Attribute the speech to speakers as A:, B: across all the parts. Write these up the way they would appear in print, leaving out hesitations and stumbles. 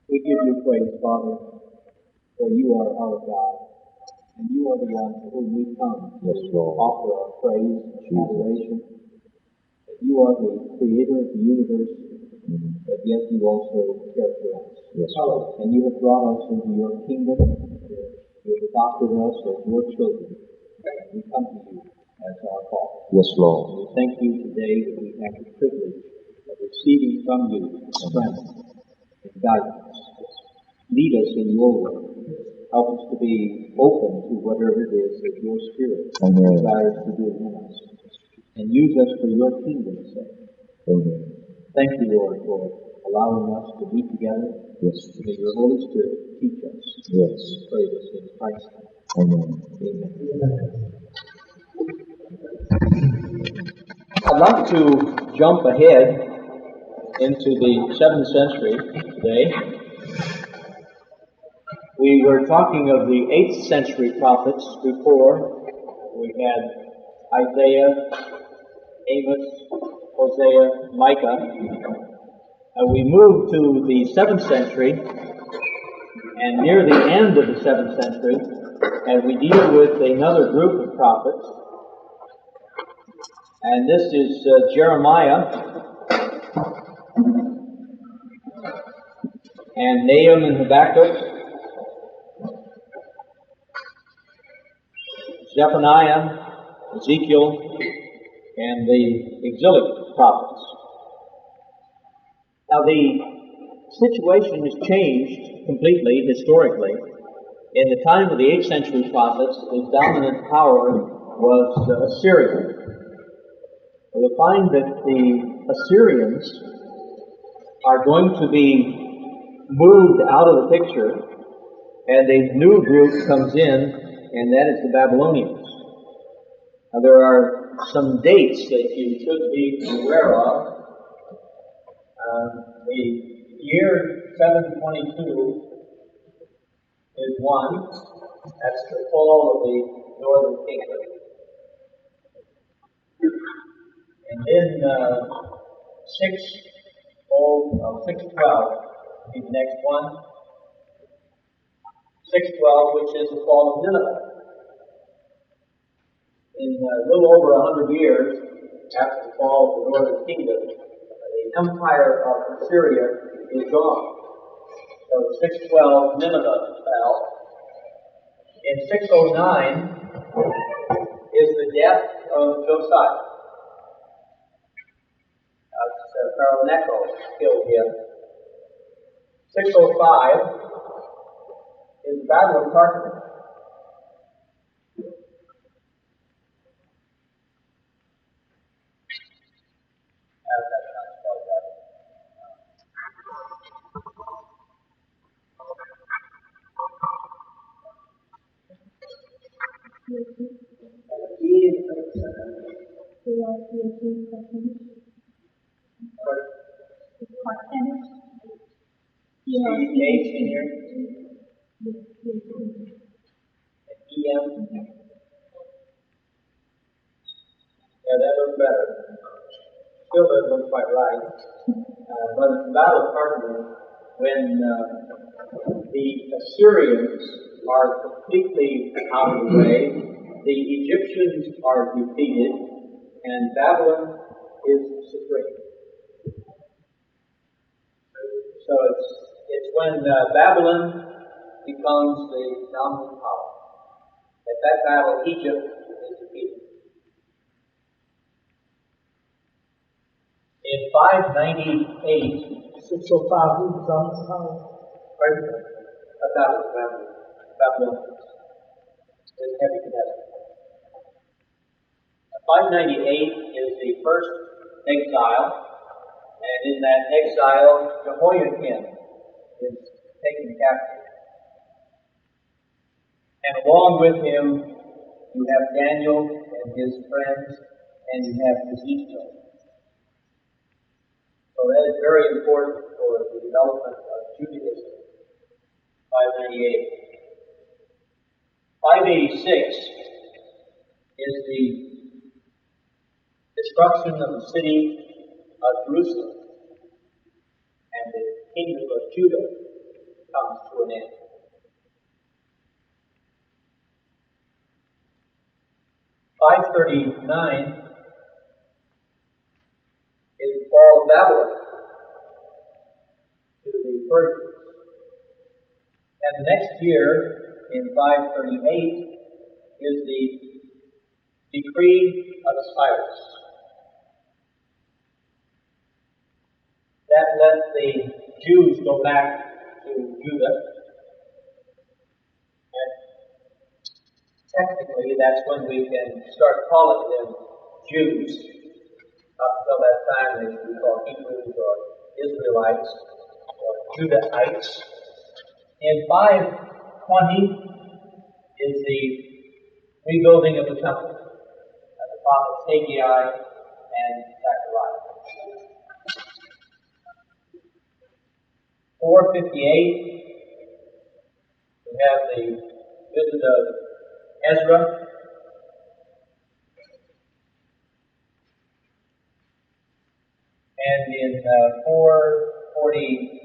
A: We give you praise, Father, for you are our God, and you are the one to whom we come to offer our praise and adoration. That you are the creator of the universe, but yet you also care for us.
B: Yes, Lord.
A: And you have brought us into your kingdom. You have adopted us as your children. And we come to you as our Father.
B: Yes, Lord.
A: And we thank you today that we have the privilege of receiving from you strength and guidance. Lead us in your way. Help us to be open to whatever it is that your Spirit desires to do in us. And use us for your kingdom's sake.
B: Amen.
A: Thank you, Lord, for allowing us to be together.
B: Yes.
A: May your Holy Spirit teach us.
B: Yes.
A: We pray this in Christ's name.
B: Amen.
A: Amen. I'd like to jump ahead into the 7th century today. We were talking of the 8th century prophets before. We had Isaiah, Amos, Hosea, Micah. And we moved to the 7th century, and near the end of the 7th century, and we deal with another group of prophets. And this is Jeremiah, and Nahum and Habakkuk, Zephaniah, Ezekiel, and the exilic prophets. Now the situation has changed completely historically. In the time of the 8th century prophets, the dominant power was Assyria. We'll find that the Assyrians are going to be moved out of the picture, and a new group comes in, and that is the Babylonians. Now there are some dates that you should be aware of. The year 722 is one. That's the fall of the northern kingdom. And then 612 is the next one. 612, which is the fall of Nineveh. In a little over 100 years after the fall of the northern kingdom, the empire of Assyria is gone. So 612, Nineveh fell. In 609 is the death of Josiah. Pharaoh Necho killed him. 605 is the Battle of Carthage. Yeah, that looks better. Still doesn't look quite right. But it's the Battle of Carthage when the Assyrians are completely out of the way, the Egyptians are defeated, and Babylon is supreme. So it's when Babylon becomes the dominant power. At that battle, Egypt is defeated. In 598,
C: 605, who was dominant power?
A: Babylon is Nebuchadnezzar. 598 is the first exile, and in that exile, Jehoiakim is taken captive. And along with him, you have Daniel and his friends, and you have Ezekiel. So that is very important for the development of Judaism. 598. 586 is the destruction of the city of Jerusalem and the kingdom of Judah an end. "539 is the fall of Babylon to the Persians. And the next year, in 538, is the decree of Cyrus. That let the Jews go back to Judah. And technically, that's when we can start calling them Jews. Up until that time, they should be called Hebrews or Israelites or Judahites. In 520 is the rebuilding of the temple. The prophets Haggai and Zechariah. 458, we have the visit of Ezra. And in 445,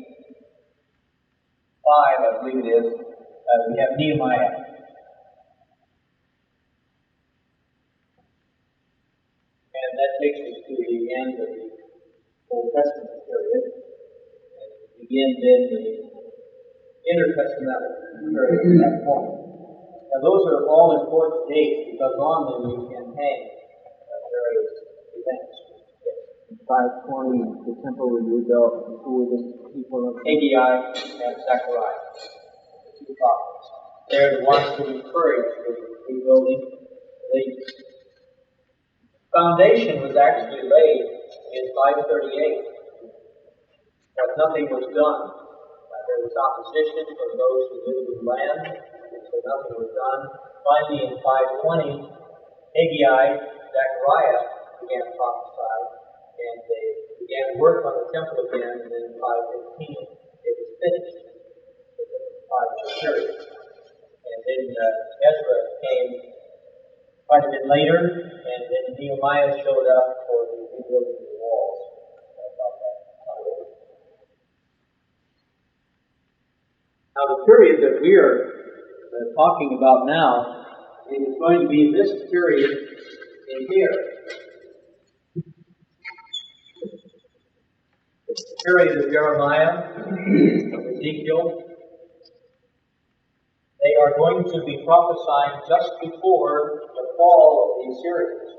A: I believe it is, we have Nehemiah. And that takes us to the end of the Old Testament period. And we begin then the intertestamental period at that point. Now those are all important dates because on them you can hang various events.
B: In 520, the temple was rebuilt. Who were the people of
A: Haggai and Zechariah, the two prophets. They're the ones who encourage the rebuilding. The foundation was actually laid in 538, but nothing was done. There was opposition from those who lived in the land, so nothing was done. Finally, in 520, Haggai, Zechariah began to prophesy, and they began work on the temple again, and then in 515, it was finished. It was a 5-year period. And then Ezra came quite a bit later, and then Nehemiah showed up for the rebuilding of the walls. About that time. Now, the period that we are talking about now is going to be this period in here. It's the period of Jeremiah, of Ezekiel. They are going to be prophesying just before the fall of the Assyrians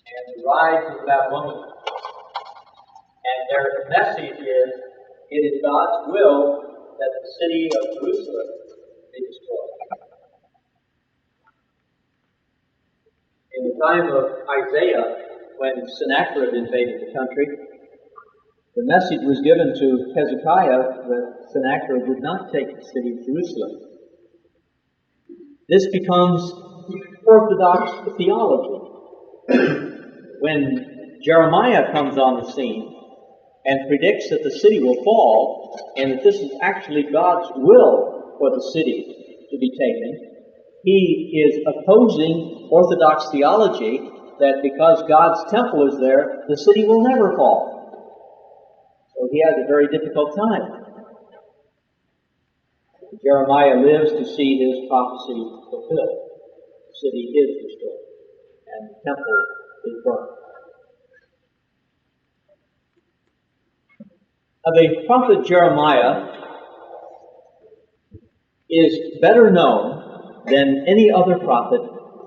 A: and the rise of the Babylonians. And their message is, it is God's will that the city of Jerusalem be destroyed. In the time of Isaiah, when Sennacherib invaded the country, the message was given to Hezekiah that Sennacherib would not take the city of Jerusalem. This becomes Orthodox theology. When Jeremiah comes on the scene and predicts that the city will fall, and that this is actually God's will for the city to be taken, he is opposing Orthodox theology that because God's temple is there, the city will never fall. So he has a very difficult time. Jeremiah lives to see his prophecy fulfilled. The city is destroyed, and the temple is burned. Now, the prophet Jeremiah is better known than any other prophet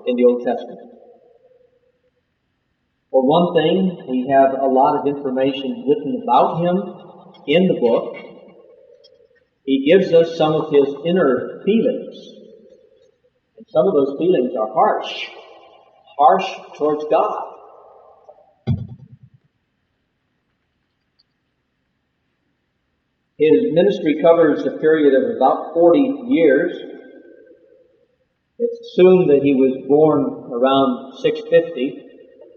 A: in the Old Testament. For one thing, we have a lot of information written about him in the book. He gives us some of his inner feelings. And some of those feelings are harsh towards God. His ministry covers a period of about 40 years. It's assumed that he was born around 650,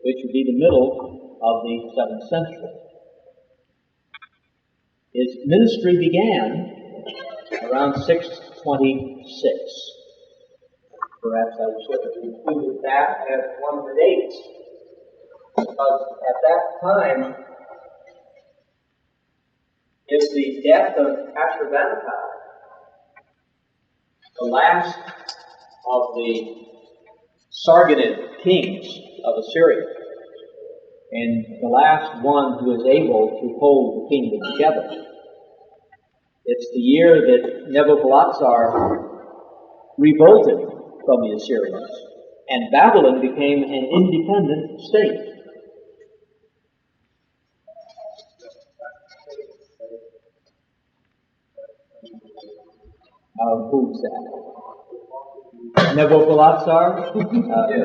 A: which would be the middle of the 7th century. His ministry began around 626. Perhaps I should have included that as one of the dates, because at that time, is the death of Ashurbanipal, the last of the Sargonid kings of Assyria, and the last one who is able to hold the kingdom together. It's the year that Nebuchadnezzar revolted from the Assyrians, and Babylon became an independent state. Who's that? Nebuchadnezzar?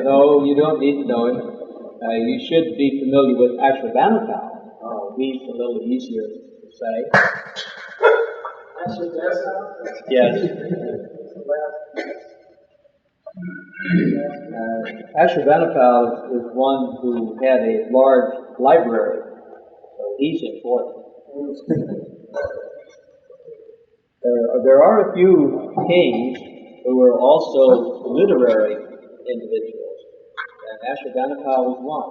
A: No, you don't need to know him. You should be familiar with Ashurbanipal. He's a little easier to say. Yes. Ashurbanipal is one who had a large library, so he's important. There are a few kings who were also literary individuals, and Ashurbanipal was one.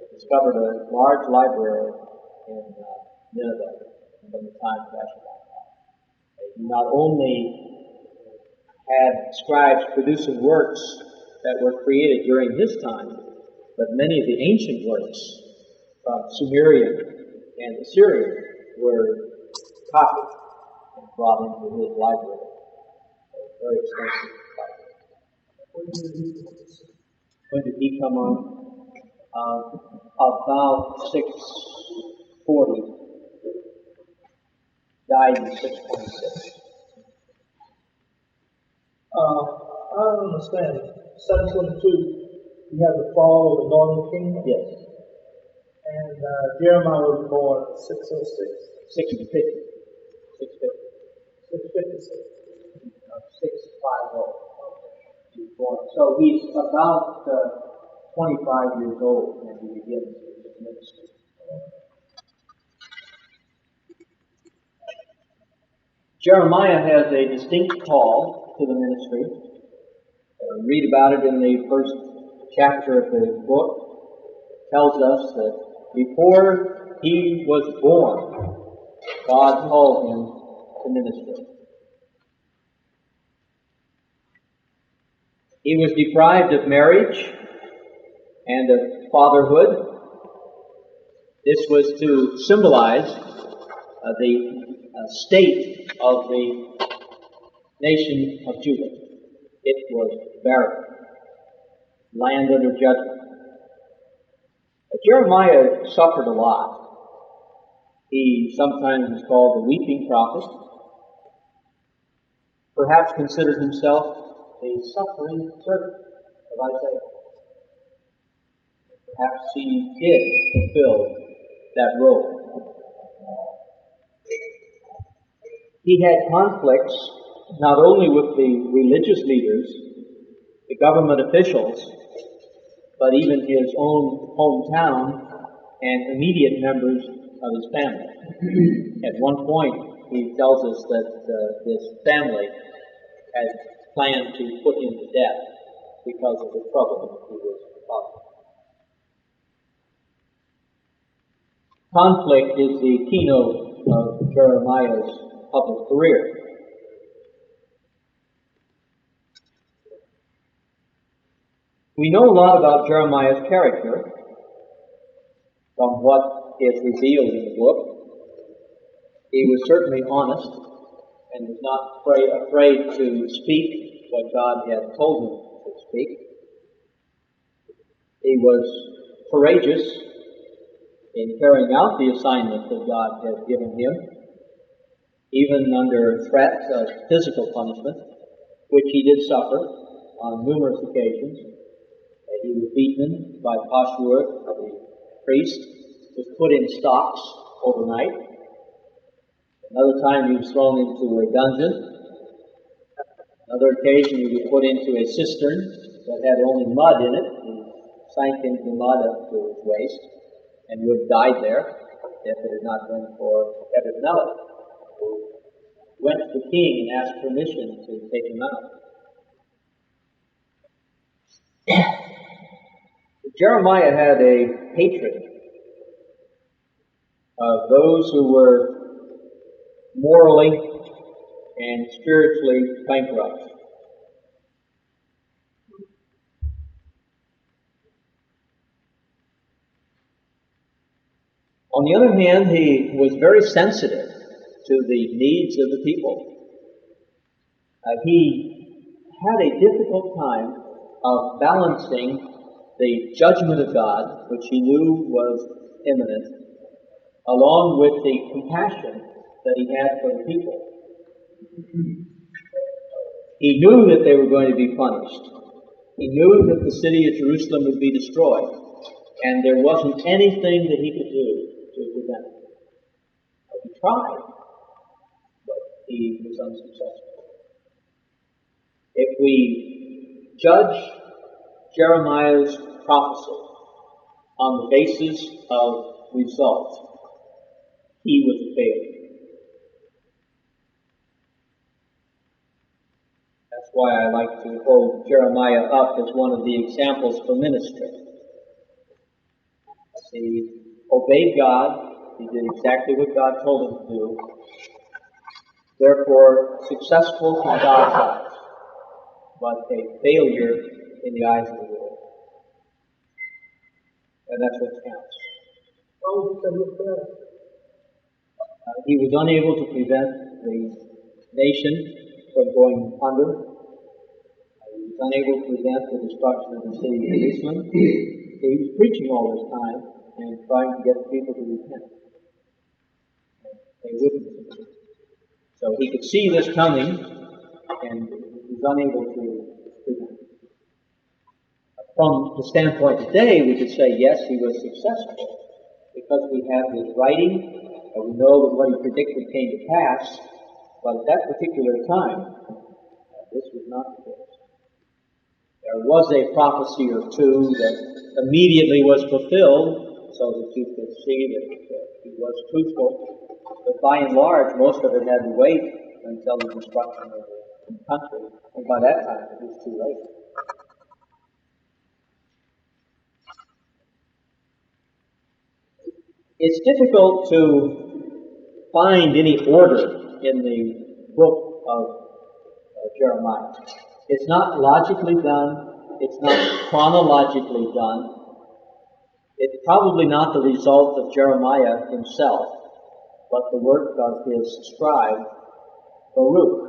A: He discovered a large library in Nineveh from the time of Ashurbanipal. He not only had scribes producing works that were created during his time, but many of the ancient works from Sumerian and Assyrian were copied and brought into his library. Very extensive library. When did he come on? About 640. Died in 626.
C: I don't understand. 722, you have the fall of the northern kingdom?
A: Yes.
C: And Jeremiah was born 606.
A: 650.
C: 656.
A: 650. He was born. So he's about 25 years old when he begins his ministry. Jeremiah has a distinct call to the ministry. Read about it in the first chapter of the book. It tells us that before he was born, God called him to minister. He was deprived of marriage and of fatherhood. This was to symbolize the state of the nation of Judah. It was barren, land under judgment. Jeremiah suffered a lot. He sometimes is called the weeping prophet, perhaps considered himself a suffering servant of Isaiah. Perhaps he did fulfill that role. He had conflicts not only with the religious leaders, the government officials, but even his own hometown and immediate members of his family. At one point, he tells us that his family had planned to put him to death because of the trouble he was causing. Conflict is the keynote of Jeremiah's public career. We know a lot about Jeremiah's character from what is revealed in the book. He was certainly honest and was not afraid to speak what God had told him to speak. He was courageous in carrying out the assignment that God had given him, even under threat of physical punishment, which he did suffer on numerous occasions. He was beaten by Pashur, the priest, was put in stocks overnight. Another time he was thrown into a dungeon. Another occasion he was put into a cistern that had only mud in it. He sank into the mud up to his waist and would have died there if it had not been for Nebuchadnezzar, who went to the king and asked permission to take him out. Jeremiah had a hatred of those who were morally and spiritually bankrupt. On the other hand, he was very sensitive to the needs of the people. He had a difficult time of balancing the judgment of God, which he knew was imminent, along with the compassion that he had for the people. He knew that they were going to be punished. He knew that the city of Jerusalem would be destroyed, and there wasn't anything that he could do to prevent it. He tried, but he was unsuccessful. If we judge Jeremiah's prophecy on the basis of results, he was a failure. That's why I like to hold Jeremiah up as one of the examples for ministry. He obeyed God. He did exactly what God told him to do. Therefore, successful in God's eyes, but a failure in the eyes of the world. And that's what counts. He was unable to prevent the nation from going under. He was unable to prevent the destruction of the city of Jerusalem. He was preaching all this time and trying to get the people to repent. They wouldn't. So he could see this coming, and he was unable to prevent it. From the standpoint today, we could say, yes, he was successful, because we have his writing, and we know that what he predicted came to pass, but at that particular time, this was not the case. There was a prophecy or two that immediately was fulfilled, so that you could see that he was truthful. But by and large, most of it had to wait until the destruction of the country, and by that time it was too late. It's difficult to find any order in the book of Jeremiah. It's not logically done. It's not chronologically done. It's probably not the result of Jeremiah himself, but the work of his scribe, Baruch.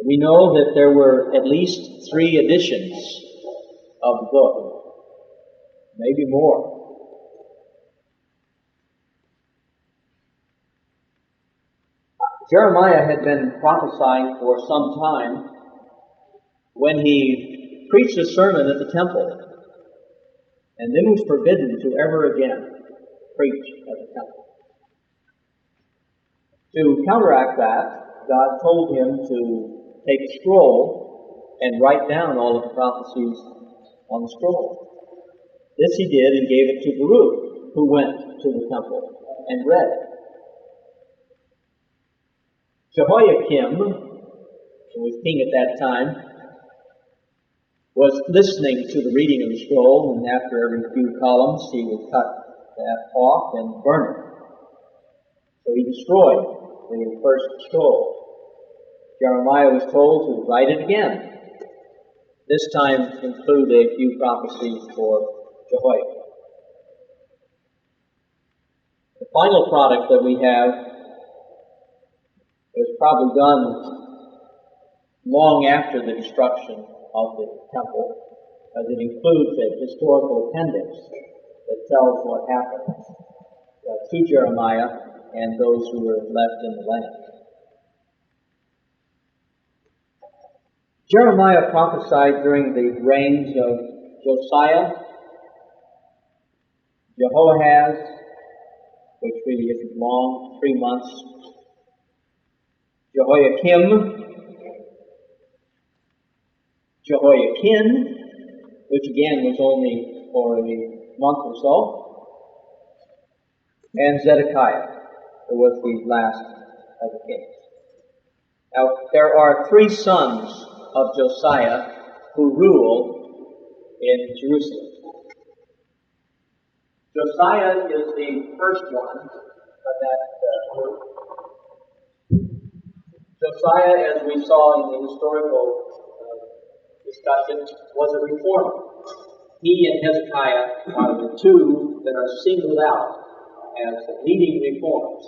A: We know that there were at least 3 editions of the book, maybe more. Jeremiah had been prophesying for some time when he preached a sermon at the temple, and then was forbidden to ever again preach at the temple. To counteract that, God told him to take a scroll and write down all of the prophecies on the scroll. This he did and gave it to Baruch, who went to the temple and read it. Jehoiakim, who was king at that time, was listening to the reading of the scroll, and after every few columns he would cut that off and burn it. So he destroyed the first scroll. Jeremiah was told to write it again. This time include a few prophecies for Jehoiakim. The final product that we have was probably done long after the destruction of the temple, as it includes a historical appendix that tells what happened to Jeremiah and those who were left in the land. Jeremiah prophesied during the reigns of Josiah, Jehoahaz, which really isn't long, 3 months, Jehoiakim, Jehoiakim, which again was only for a month or so, and Zedekiah, who was the last of the kings. Now, there are 3 sons of Josiah who rule in Jerusalem. Josiah is the first one of that group. Josiah, as we saw in the historical discussion, was a reformer. He and Hezekiah are the two that are singled out as leading reforms,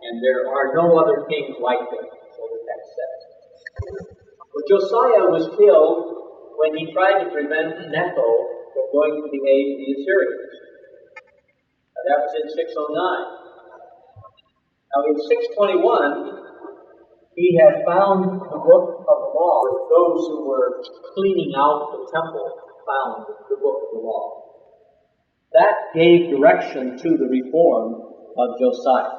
A: and there are no other kings like them, so the text says. But Josiah was killed when he tried to prevent Necho from going to the aid of the Assyrians. Now, that was in 609. Now, in 621, he had found the book of the law. Those who were cleaning out the temple found the book of the law. That gave direction to the reform of Josiah.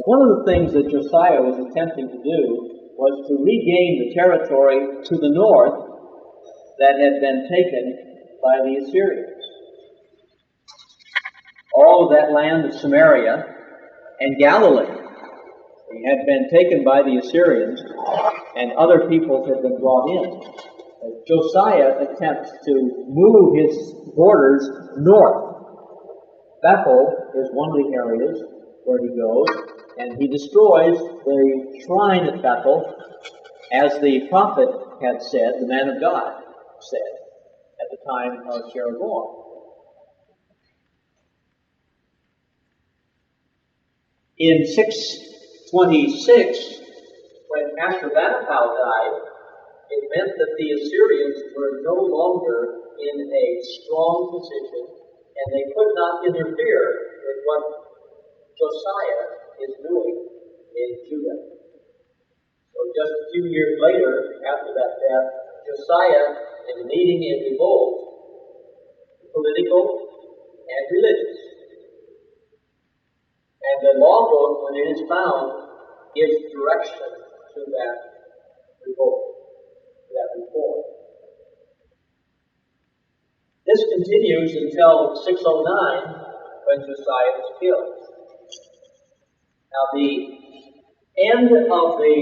A: One of the things that Josiah was attempting to do was to regain the territory to the north that had been taken by the Assyrians. All of that land of Samaria and Galilee had been taken by the Assyrians, and other peoples had been brought in. Josiah attempts to move his borders north. Bethel is one of the areas where he goes, and he destroys the shrine at Bethel, as the prophet had said, the man of God said, at the time of Jeroboam. In 626, when Ashurbanipal died, it meant that the Assyrians were no longer in a strong position, and they could not interfere with what Josiah is doing in Judah. So just a few years later, after that death, Josiah is leading a revolt, political and religious. And the law book, when it is found, gives direction to that revolt, to that reform. This continues until 609, when Josiah is killed. Now, the end of the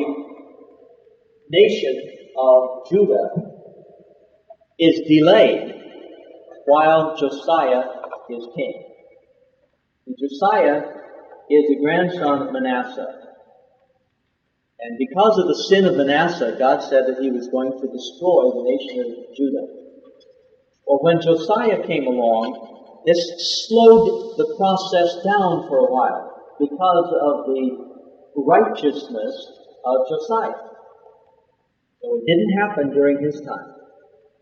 A: nation of Judah is delayed while Josiah is king. And Josiah is the grandson of Manasseh. And because of the sin of Manasseh, God said that he was going to destroy the nation of Judah. Well, when Josiah came along, this slowed the process down for a while because of the righteousness of Josiah. So it didn't happen during his time.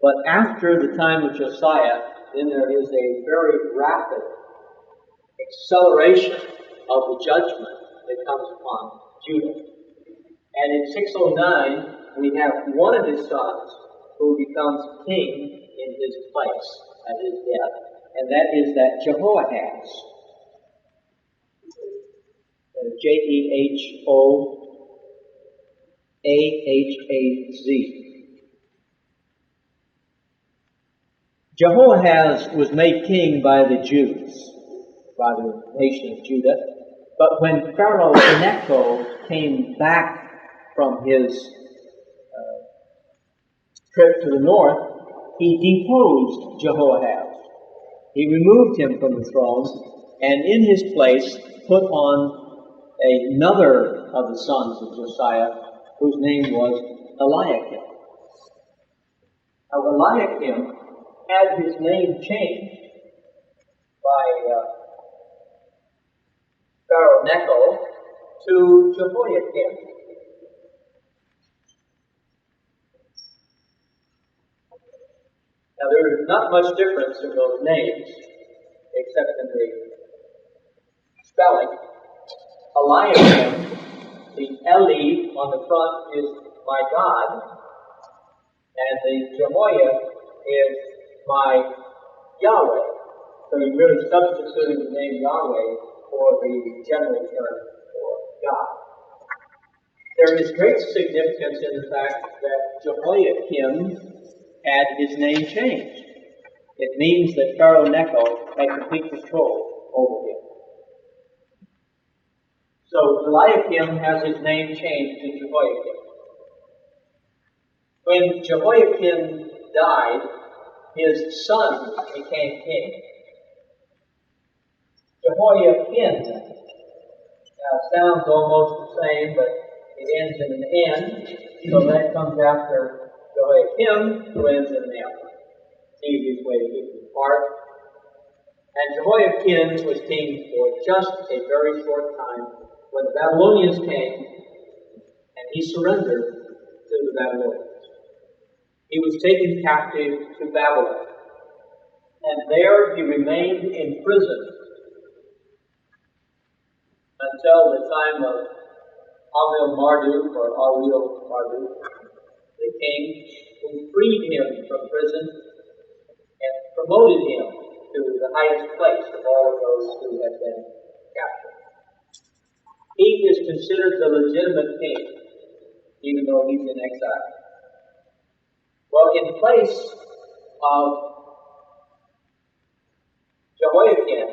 A: But after the time of Josiah, then there is a very rapid acceleration of the judgment that comes upon Judah. And in 609, we have one of his sons who becomes king in his place at his death, and that is that Jehoahaz. Jehoahaz. Jehoahaz was made king by the Jews, by the nation of Judah. But when Pharaoh Necho came back from his trip to the north, he deposed Jehoahaz. He removed him from the throne, and in his place put on another of the sons of Josiah, whose name was Eliakim. Now, Eliakim had his name changed by Pharaoh Necho to Jehoiakim. Now, there is not much difference in those names, except in the spelling. Eliakim, the Eli on the front is my God, and the Jehoiah is my Yahweh. So you're really substituting the name Yahweh for the general term for God. There is great significance in the fact that Jehoiakim had his name changed. It means that Pharaoh Necho had complete control over him. So Eliakim has his name changed to Jehoiakim. When Jehoiakim died, his son became king. Jehoiakim. Now, it sounds almost the same, but It ends in an N, so that comes after Jehoiakim, who ends in an M. It's the easiest way to keep them apart. And Jehoiakim was king for just a very short time when the Babylonians came, and he surrendered to the Babylonians. He was taken captive to Babylon, and there he remained in prison until the time of Amil-Marduk, or Awil-Marduk, the king, who freed him from prison and promoted him to the highest place of all of those who had been captured. He is considered the legitimate king, even though he's in exile. Well, in place of Jehoiakim,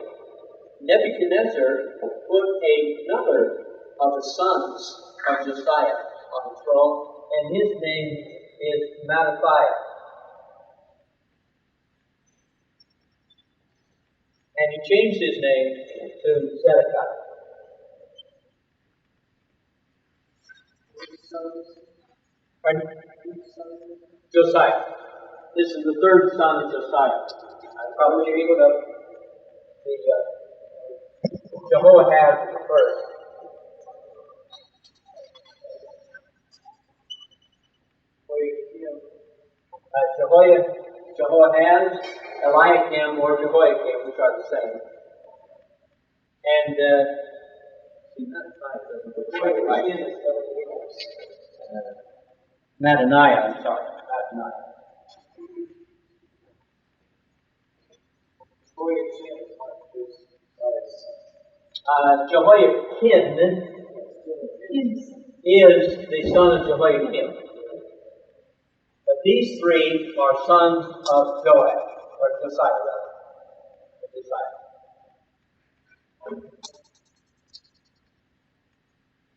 A: Nebuchadnezzar put another of the sons of Josiah on the throne, and his name is Mattathiah. And he changed his name to Zedekiah. Pardon? Josiah. This is the third son of Josiah. I probably able to Jehoahaz the first. Jehoahaz, Eliakim, or Jehoiakim, which are the same. And Mattaniah, I'm sorry, Mattaniah. Jehoiakim is the son of Jehoiakim. But these three are sons of Joash, or Josiah, rather. Josiah.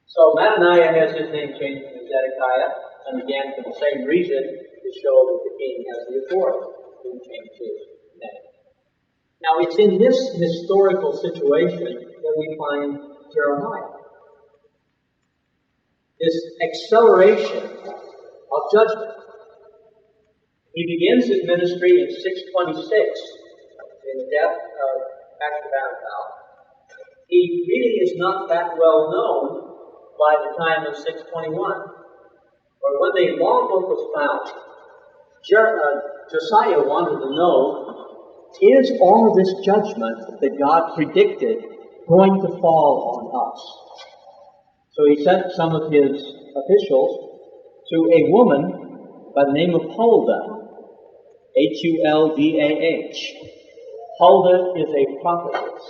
A: So Mattaniah has his name changed to Zedekiah, and again for the same reason, to show that the king has the authority to change his name. Now it's in this historical situation that we find Jeremiah. This acceleration of judgment. He begins his ministry in 626, in the death of Ashurbanipal. He really is not that well known by the time of 621. But when the law book was found, Josiah wanted to know, is all this judgment that God predicted going to fall on us? So he sent some of his officials to a woman by the name of Huldah, Huldah. Huldah is a prophetess.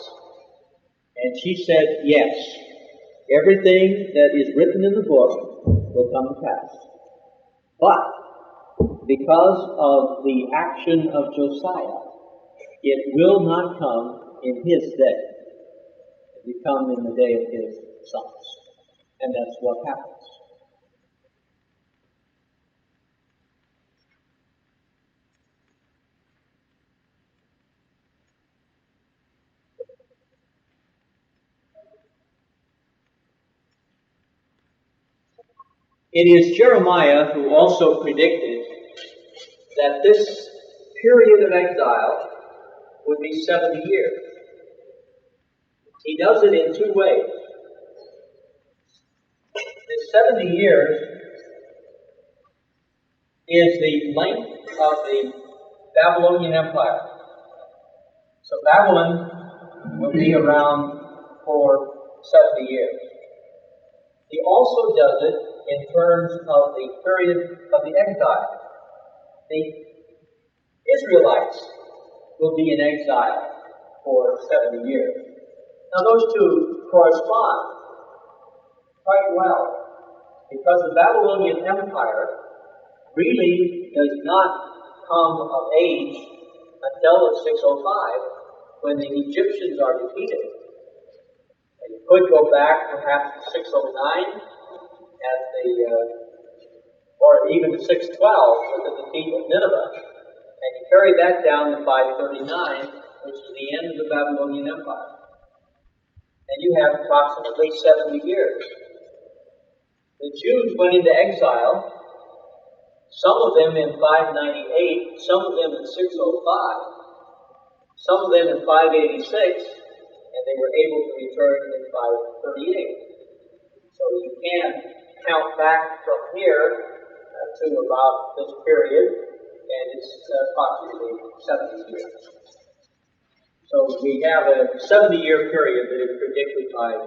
A: And she said, yes, everything that is written in the book will come to pass. But because of the action of Josiah, it will not come in his day. It will come in the day of his sons. And that's what happens. It is Jeremiah who also predicted that this period of exile would be 70 years. He does it in two ways. The 70 years is the length of the Babylonian Empire. So Babylon will be around for 70 years. He also does it in terms of the period of the exile. The Israelites will be in exile for 70 years. Now those two correspond quite well, because the Babylonian Empire really does not come of age until 605, when the Egyptians are defeated. And you could go back perhaps to 609, or even to 612 with the defeat of Nineveh. And you carry that down to 539, which is the end of the Babylonian Empire. And you have approximately 70 years. The Jews went into exile, some of them in 598, some of them in 605, some of them in 586, and they were able to return in 538. So you can count back from here to about this period, and it's approximately 70 years. So we have a 70-year period that is predicted by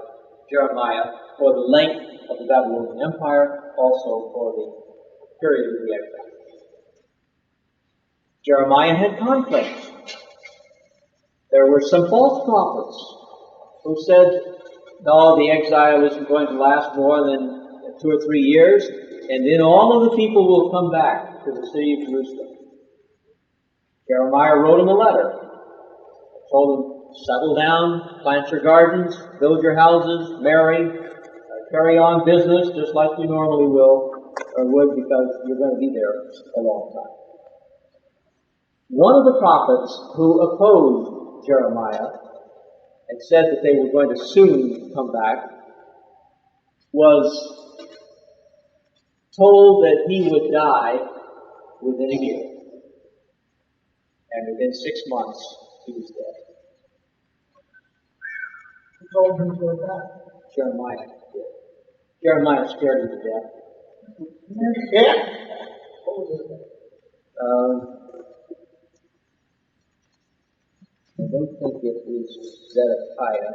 A: Jeremiah for the length of the Babylonian Empire, also for the period of the exile. Jeremiah had conflicts. There were some false prophets who said, no, the exile isn't going to last more than 2 or 3 years, and then all of the people will come back to the city of Jerusalem. Jeremiah wrote him a letter. Told them, settle down, plant your gardens, build your houses, marry, carry on business just like you normally will or would, because you're going to be there a long time. One of the prophets who opposed Jeremiah and said that they were going to soon come back was told that he would die within a year. And within 6 months, he was dead.
C: Who told him to die?
A: Jeremiah did. Jeremiah scared him to death.
C: Yeah. What was his name?
A: I don't think it is Zedekiah.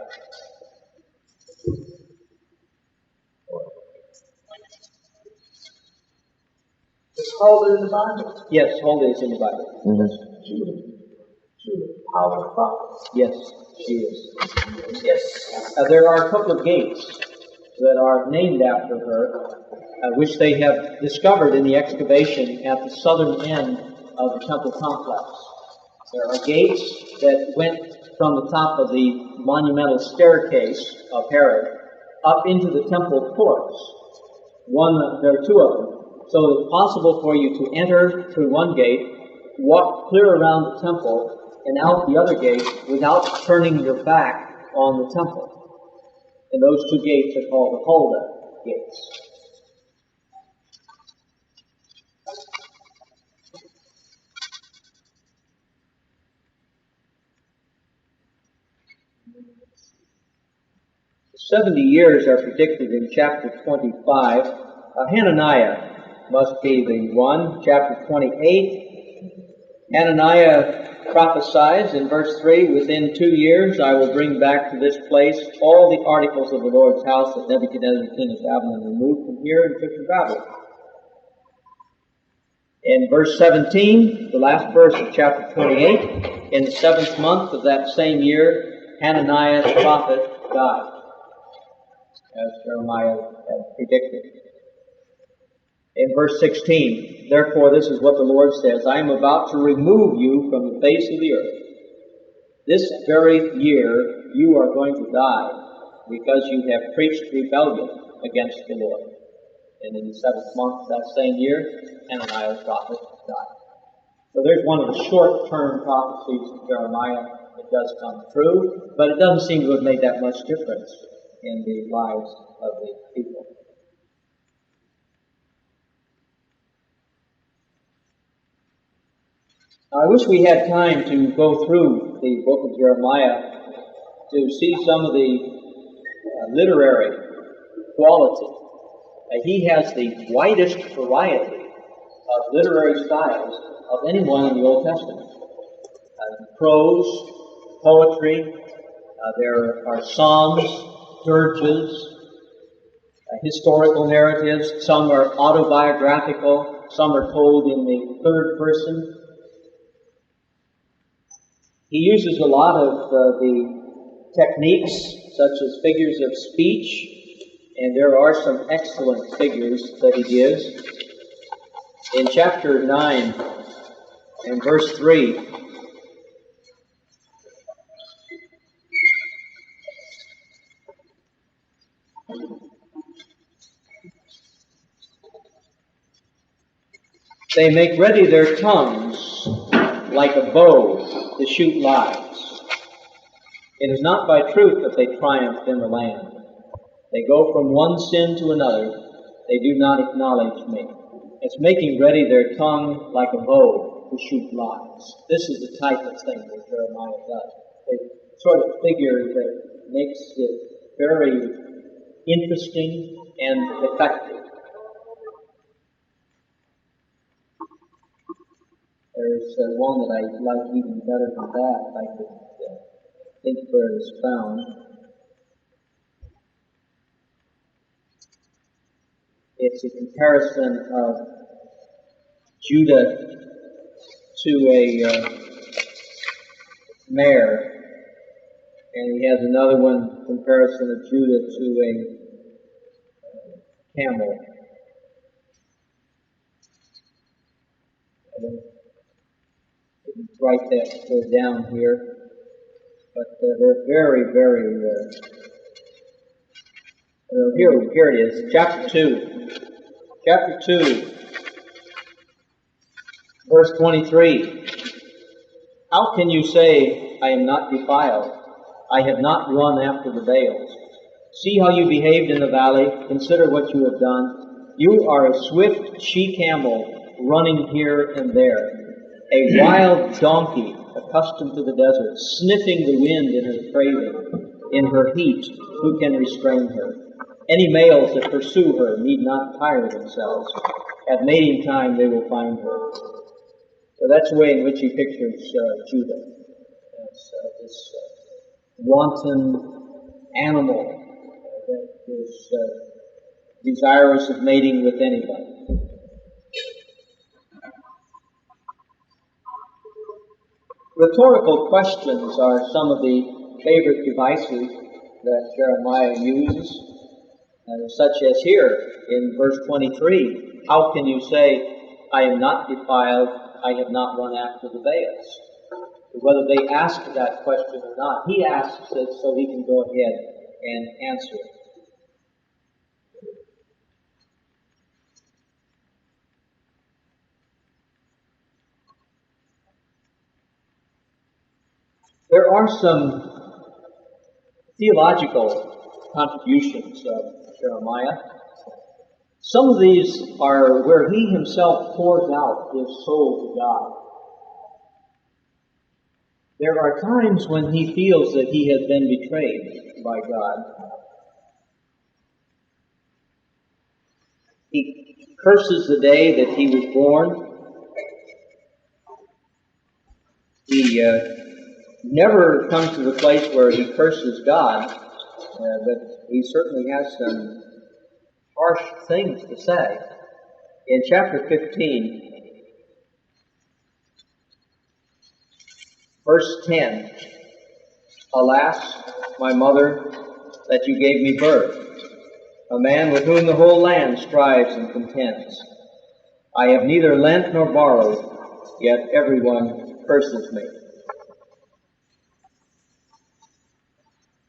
C: It's called in the Bible.
A: Yes, Huldah is in the Bible.
C: She was a powerful prophet.
A: Yes, she is.
C: Yes.
A: There are a couple of gates that are named after her, which they have discovered in the excavation at the southern end of the temple complex. There are gates that went from the top of the monumental staircase of Herod up into the temple courts. There are 2 of them. So it's possible for you to enter through one gate, walk clear around the temple, and out the other gate without turning your back on the temple. And those 2 gates are called the Huldah gates. The 70 years are predicted in chapter 25. Hananiah must be the one. Chapter 28, Hananiah prophesies in verse 3, within 2 years I will bring back to this place all the articles of the Lord's house that Nebuchadnezzar king of Babylon removed from here and took to Babylon. In verse 17, the last verse of chapter 28, in the 7th month of that same year, Hananiah the prophet died, as Jeremiah had predicted. In verse 16, therefore this is what the Lord says, I am about to remove you from the face of the earth. This very year you are going to die, because you have preached rebellion against the Lord. And in the 7th month of that same year, Hananiah the prophet died. So there's one of the short-term prophecies of Jeremiah that does come true, but it doesn't seem to have made that much difference in the lives of the people. I wish we had time to go through the book of Jeremiah to see some of the literary quality. He has the widest variety of literary styles of anyone in the Old Testament. Prose, poetry, there are psalms, dirges, historical narratives. Some are autobiographical, some are told in the third person. He uses a lot of the techniques, such as figures of speech, and there are some excellent figures that he gives. In chapter 9 and verse 3, they make ready their tongues like a bow to shoot lies. It is not by truth that they triumph in the land. They go from one sin to another, they do not acknowledge me. It's making ready their tongue like a bow to shoot lies. This is the type of thing that Jeremiah does. A sort of figure that makes it very interesting and effective. There's one that I like even better than that. I could think where it's found. It's a comparison of Judah to a mare, and he has another one, comparison of Judah to a camel. I didn't write that down here, but they're very, very. Here it is, chapter 2. Chapter 2, verse 23. How can you say, I am not defiled? I have not run after the Baals. See how you behaved in the valley. Consider what you have done. You are a swift she-camel running here and there, a wild donkey accustomed to the desert, sniffing the wind in her craving. In her heat, who can restrain her? Any males that pursue her need not tire themselves. At mating time they will find her. So that's the way in which he pictures Judah. As this wanton animal that is desirous of mating with anybody. Rhetorical questions are some of the favorite devices that Jeremiah uses. Such as here in verse 23, how can you say, I am not defiled, I have not run after the Baals? Whether they ask that question or not, he asks it so he can go ahead and answer it. There are some theological contributions of Jeremiah. Some of these are where he himself pours out his soul to God. There are times when he feels that he has been betrayed by God. He curses the day that he was born. He never comes to the place where he curses God, but he certainly has some harsh things to say. In chapter 15, verse 10, alas, my mother, that you gave me birth, a man with whom the whole land strives and contends. I have neither lent nor borrowed, yet everyone curses me.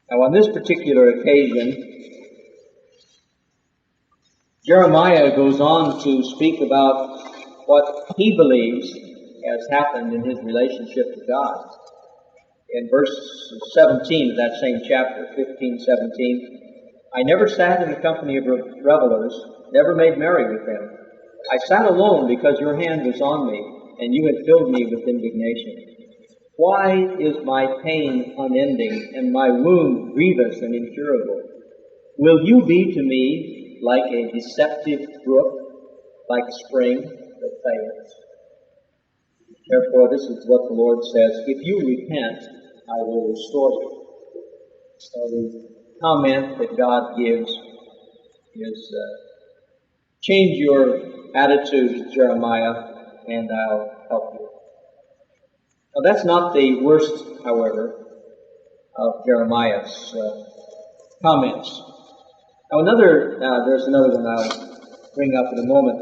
A: Now, on this particular occasion, Jeremiah goes on to speak about what he believes has happened in his relationship to God. In verse 17 of that same chapter, 15:17, I never sat in the company of revelers, never made merry with them. I sat alone because your hand was on me, and you had filled me with indignation. Why is my pain unending, and my wound grievous and incurable? Will you be to me like a deceptive brook, like a spring that fails? Therefore, this is what the Lord says, if you repent, I will restore you. So the comment that God gives is, change your attitude, Jeremiah, and I'll help you. Now, that's not the worst, however, of Jeremiah's comments. Now, there's another one I'll bring up in a moment.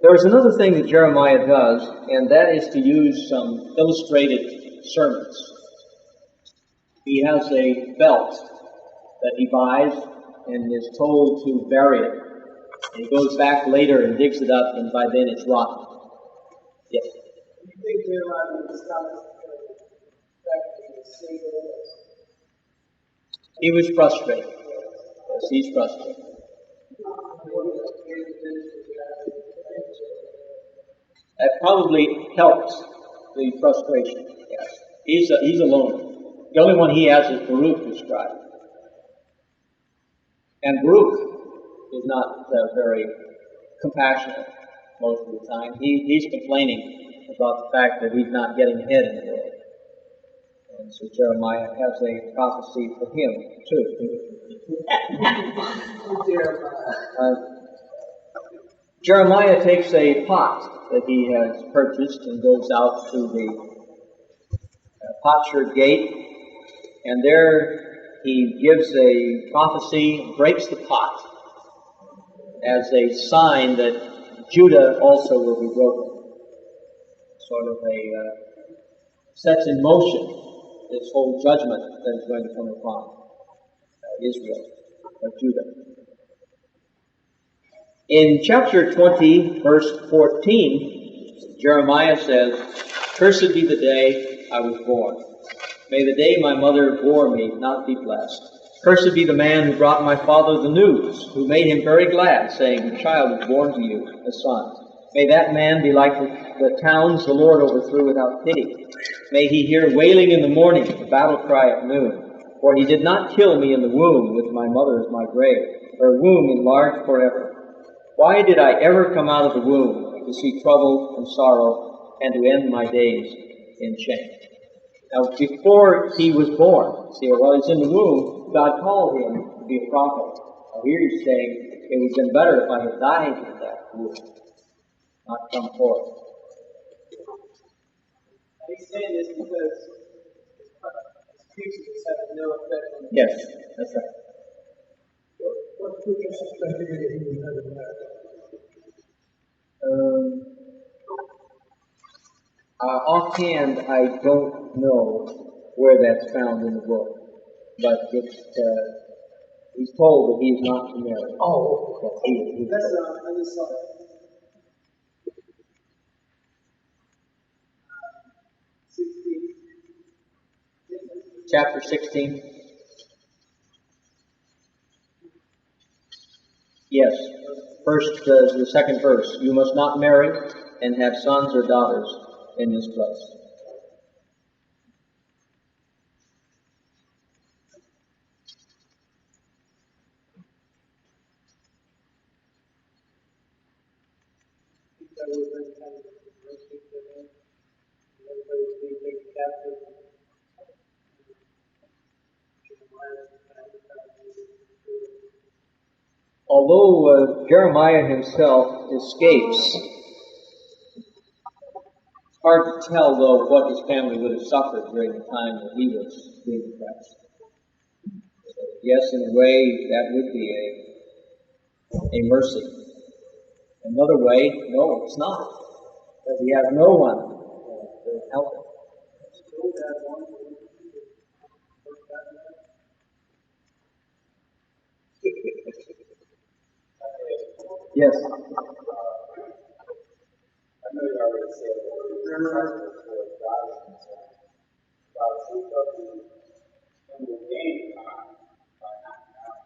A: There is another thing that Jeremiah does, and that is to use some illustrated sermons. He has a belt that he buys and is told to bury it. And he goes back later and digs it up, and by then it's rotten. Yes.
C: Do you think Jeremiah was
A: He was frustrated. Yes, he's frustrated. That probably helps the frustration. Yes, he's alone. The only one he has is Baruch described, and Baruch is not very compassionate most of the time. He's complaining about the fact that he's not getting ahead in the world. And so Jeremiah has a prophecy for him, too. Jeremiah takes a pot that he has purchased and goes out to the potsherd gate, and there he gives a prophecy, breaks the pot as a sign that Judah also will be broken. Sort of sets in motion this whole judgment that is going to come upon Israel, or Judah. In chapter 20, verse 14, Jeremiah says, "Cursed be the day I was born. May the day my mother bore me not be blessed. Cursed be the man who brought my father the news, who made him very glad, saying, a child is born to you, a son. May that man be like the towns the Lord overthrew without pity. May he hear wailing in the morning, the battle cry at noon. For he did not kill me in the womb with my mother as my grave, her womb enlarged forever. Why did I ever come out of the womb to see trouble and sorrow and to end my days in shame?" Now, before he was born, see, while he's in the womb, God called him to be a prophet. Now, here he's saying, it would have been better if I had died in that womb, not come forth.
B: He's saying this because his future is having no effect on him.
A: Yes, that's right.
C: What future suspected that he was never married?
A: Offhand, I don't know where that's found in the book, but he's told that he is not to marry.
C: Oh,
B: That's I just saw that. 16.
A: Chapter 16. Yes. First, the second verse. You must not marry and have sons or daughters in this place. Although Jeremiah himself escapes, it's hard to tell, though, what his family would have suffered during the time that he was being oppressed. So, yes, in a way, that would be a mercy. Another way, no, it's not. Because he has no one to help him. Yes.
D: I know you already said that God is concerned. God seems to be in the game by not now,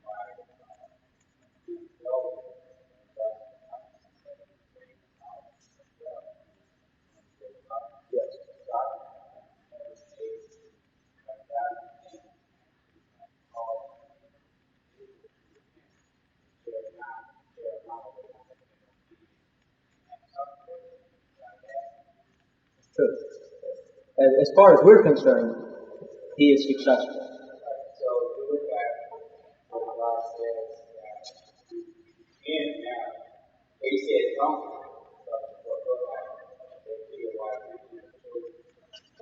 D: by being developed.
A: Yes. True. As far as we're concerned, he is successful.
D: So if you look at what God says that in now, he said don't, but look at they feel like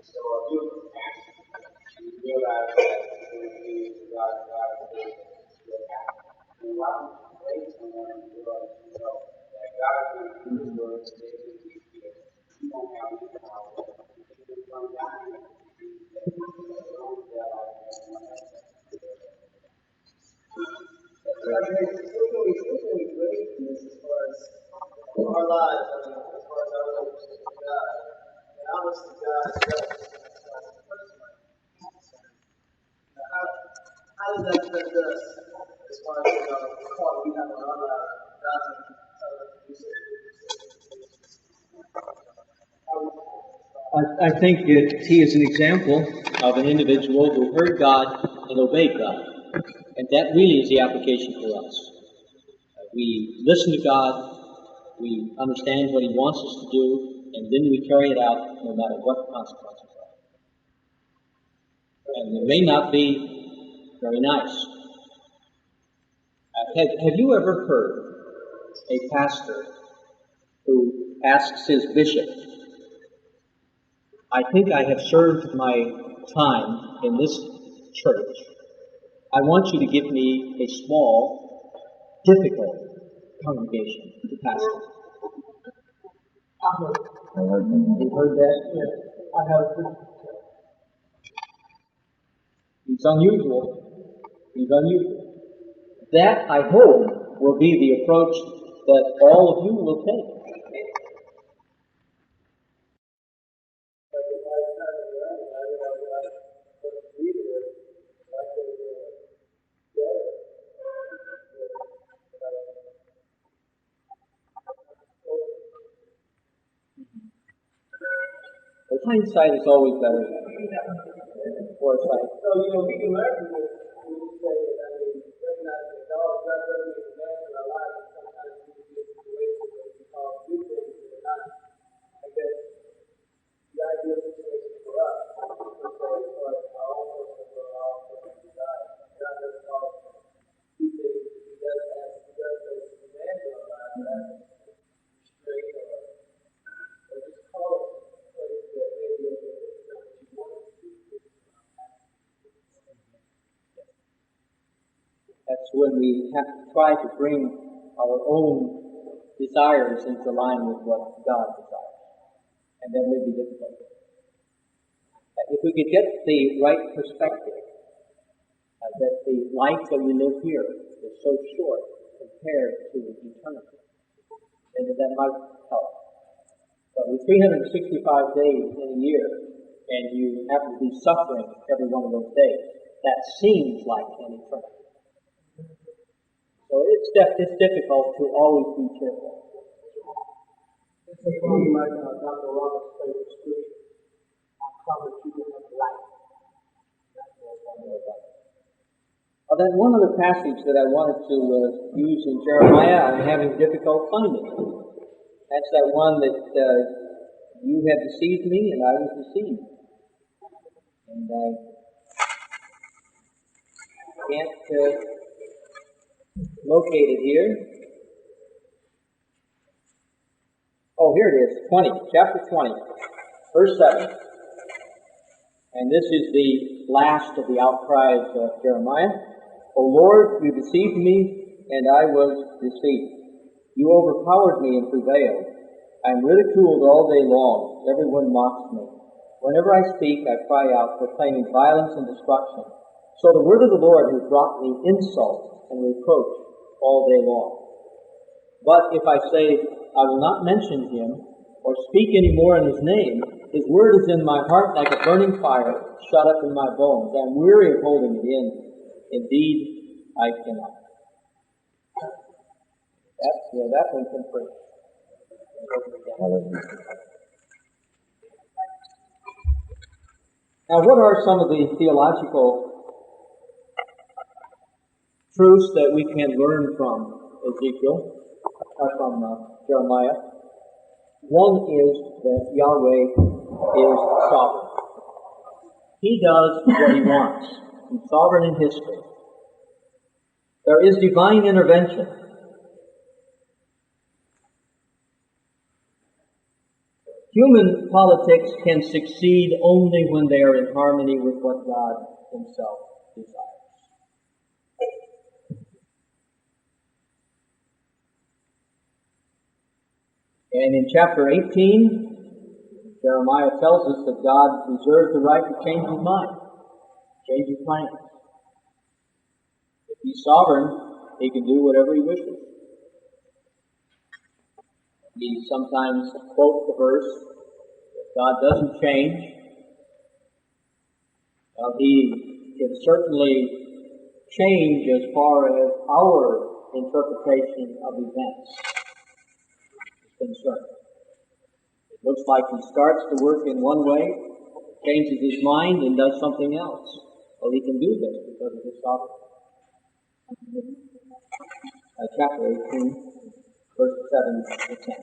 D: so if you ask and you realize that God is still happening, then why don't you wait someone and realize that God is going to do his work to make it easier. You won't have any power. You can come down and
B: Our lives, as far as our relationship with God, and obviously God does personally. How does that affect us as far as the call we have on our lives, God can tell us to do something.
A: I think that he is an example of an individual who heard God and obeyed God. And that really is the application for us. We listen to God, we understand what he wants us to do, and then we carry it out no matter what the consequences are. And it may not be very nice. Have you ever heard a pastor who asks his bishop, I think I have served my time in this church. I want you to give me a small, difficult congregation to pastor. You've heard that?
C: Yeah, I have.
A: It's unusual. It's unusual. That, I hope, will be the approach that all of you will take. But hindsight is always better than foresight.
B: So, we can learn from this. We can say that, recognize that God doesn't make demands in our lives. Sometimes we can get situations where we call do things that are not, I guess, the ideal situation for us. For our own personal or our own personal desire. God doesn't call us to do things. He does place demands in our lives that restrain or just call us to places that maybe it's not what you want us to do.
A: That's when we have to try to bring our own desires into line with what God desires. And that may be difficult. If we could get the right perspective, that the life that we live here is so short compared to eternity, then that might help. But with 365 days in a year, and you happen to be suffering every one of those days, that seems like an eternity. So it's difficult to always be cheerful.
C: It's a problem like Dr. Roberts' favorite scripture. I come that you can have life.
A: Then one other passage that I wanted to use in Jeremiah, I'm having difficult finding. That's that one that you have deceived me and I was deceived. And I can't locate it here. Oh, here it is, 20, chapter 20, verse 7. And this is the last of the outcries of Jeremiah. O Lord, you deceived me, and I was deceived. You overpowered me and prevailed. I am ridiculed all day long. Everyone mocks me. Whenever I speak, I cry out, proclaiming violence and destruction. So the word of the Lord has brought me insult and reproach all day long. But if I say, I will not mention him, or speak any more in his name, his word is in my heart like a burning fire, shut up in my bones. I am weary of holding it in. Indeed, I cannot. That one can preach. Now, what are some of the theological truths that we can learn from Ezekiel, or from Jeremiah? One is that Yahweh is sovereign. He does what he wants. He's sovereign in history. There is divine intervention. Human politics can succeed only when they are in harmony with what God himself desires. And in chapter 18, Jeremiah tells us that God reserves the right to change his mind, change his plans. If he's sovereign, he can do whatever he wishes. We sometimes quote the verse that God doesn't change. He can certainly change as far as our interpretation of events is concerned. It looks like he starts to work in one way, changes his mind, and does something else. Well, he can do this because of his sovereignty. Chapter 18, verses 7 to 10.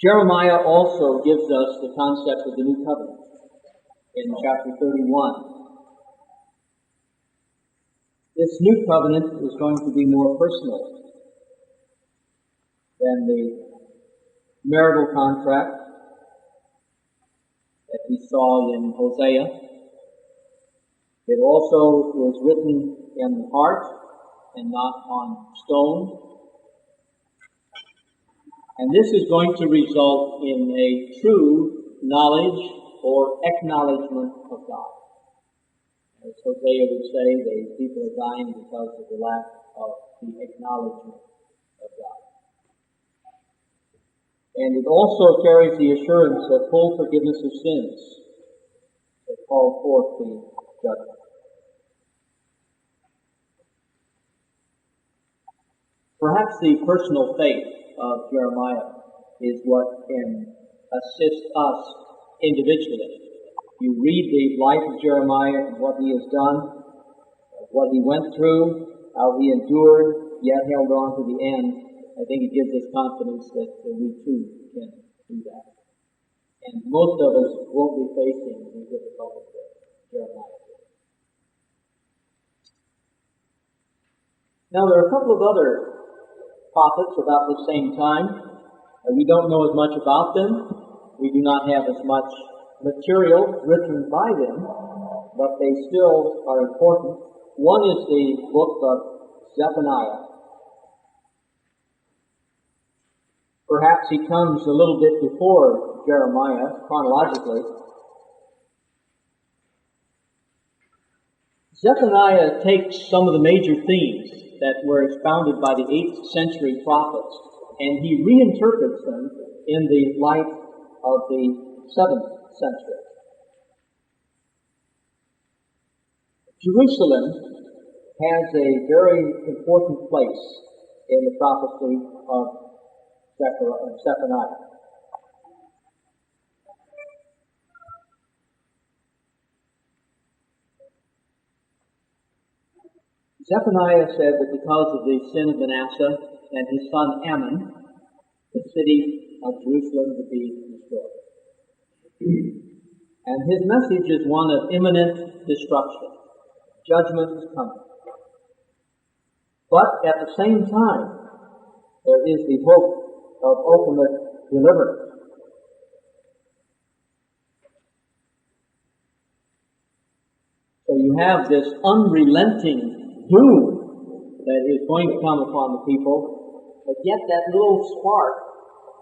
A: Jeremiah also gives us the concept of the new covenant in chapter 31. This new covenant is going to be more personal than the marital contract that we saw in Hosea. It also is written in the heart and not on stone. And this is going to result in a true knowledge or acknowledgement of God. As Hosea would say, the people are dying because of the lack of the acknowledgement of God. And it also carries the assurance of full forgiveness of sins that call forth the judgment. Perhaps the personal faith of Jeremiah is what can assist us individually. You read the life of Jeremiah and what he has done, what he went through, how he endured, yet held on to the end. I think it gives us confidence that we too can do that. And most of us won't be facing the difficulties that Jeremiah did. Now there are a couple of other prophets about the same time. We don't know as much about them. We do not have as much material written by them, but they still are important. One is the book of Zephaniah. Perhaps he comes a little bit before Jeremiah, chronologically. Zephaniah takes some of the major themes that were expounded by the 8th century prophets, and he reinterprets them in the light of the 7th century. Jerusalem has a very important place in the prophecy of Zephaniah. Zephaniah said that because of the sin of Manasseh and his son Ammon, the city of Jerusalem would be destroyed. And his message is one of imminent destruction. Judgment is coming. But at the same time, there is the hope of ultimate deliverance. So you have this unrelenting doom that is going to come upon the people, but yet that little spark,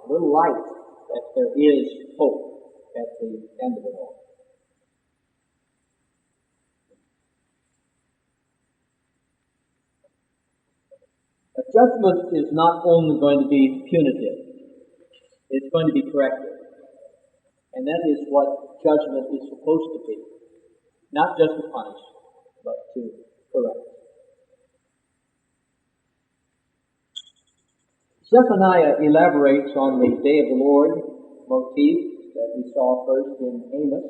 A: a little light, that there is hope at the end of it all. A judgment is not only going to be punitive, it's going to be corrective. And that is what judgment is supposed to be. Not just to punish, but to correct. Zephaniah elaborates on the Day of the Lord motif that we saw first in Amos.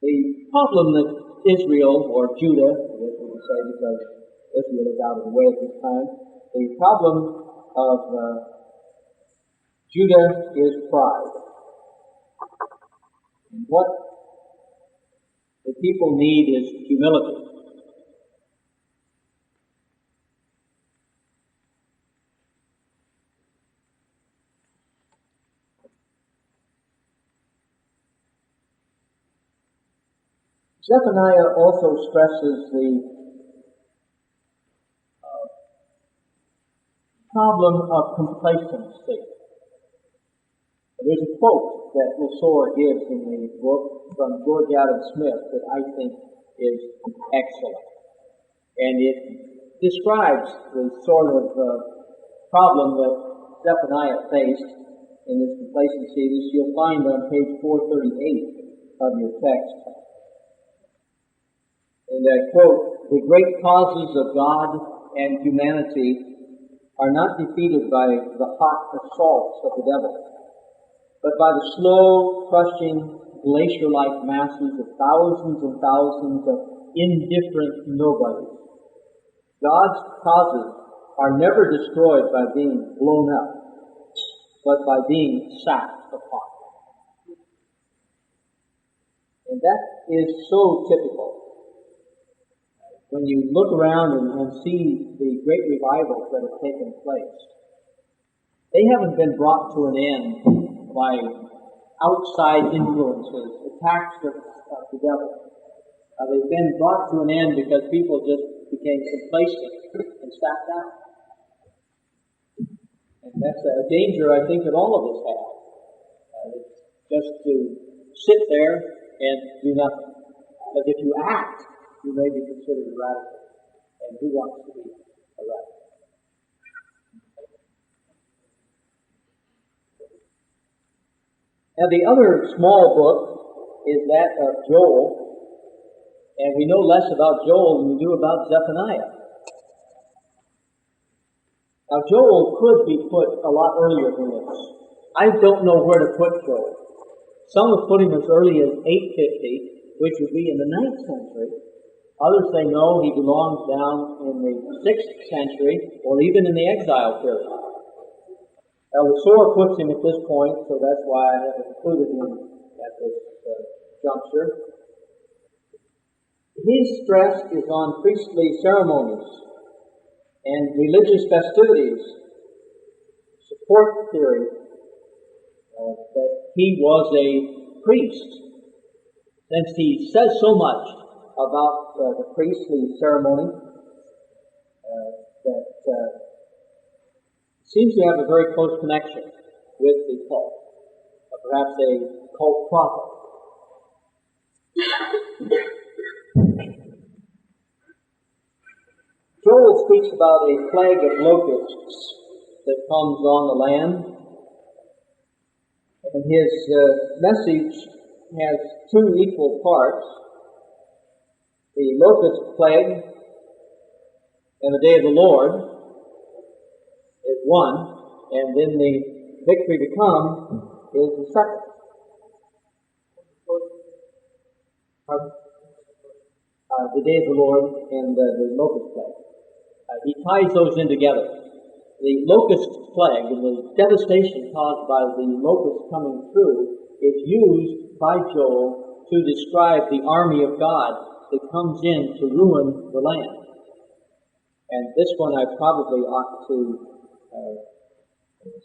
A: The problem that Israel, or Judah, I guess we can say because Israel is out of the way at this time, the problem of Judah is pride. And what the people need is humility. Zephaniah also stresses the problem of complacency. There's a quote that Lessor gives in the book from George Adam Smith that I think is excellent. And it describes the sort of problem that Zephaniah faced in his complacency. This you'll find on page 438 of your text. And I quote, "The great causes of God and humanity are not defeated by the hot assaults of the devil, but by the slow, crushing, glacier-like masses of thousands and thousands of indifferent nobodies. God's causes are never destroyed by being blown up, but by being sat upon." And that is so typical. When you look around and see the great revivals that have taken place, they haven't been brought to an end by outside influences, attacks of the devil. They've been brought to an end because people just became complacent and sat down. And that's a danger I think that all of us have. Just to sit there and do nothing. But if you act, you may be considered a radical. And who wants to be a radical? Now the other small book is that of Joel. And we know less about Joel than we do about Zephaniah. Now Joel could be put a lot earlier than this. I don't know where to put Joel. Some have put him as early as 850, which would be in the 9th century. Others say no, he belongs down in the 6th century, or even in the exile period. Now the Sower puts him at this point, so that's why I have included him at this juncture. His stress is on priestly ceremonies and religious festivities. Support theory that he was a priest, since he says so much about the priestly ceremony that seems to have a very close connection with the cult, perhaps a cult prophet. Joel speaks about a plague of locusts that comes on the land, and his message has two equal parts. The locust plague and the day of the Lord is one, and then the victory to come is the second. The day of the Lord and the locust plague. He ties those in together. The locust plague and the devastation caused by the locusts coming through is used by Joel to describe the army of God that comes in to ruin the land. And this one I probably ought to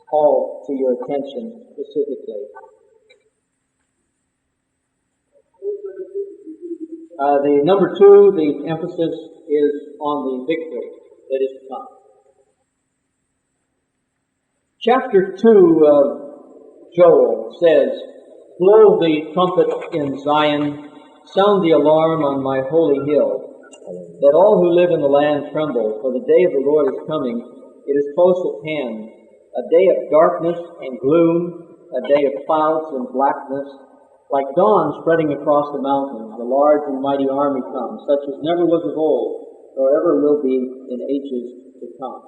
A: call to your attention specifically. The number 2, the emphasis is on the victory that is to come. Chapter 2 of Joel says, "Blow the trumpet in Zion, sound the alarm on my holy hill, that all who live in the land tremble, for the day of the Lord is coming, it is close at hand, a day of darkness and gloom, a day of clouds and blackness, like dawn spreading across the mountains, a large and mighty army comes, such as never was of old, nor ever will be in ages to come."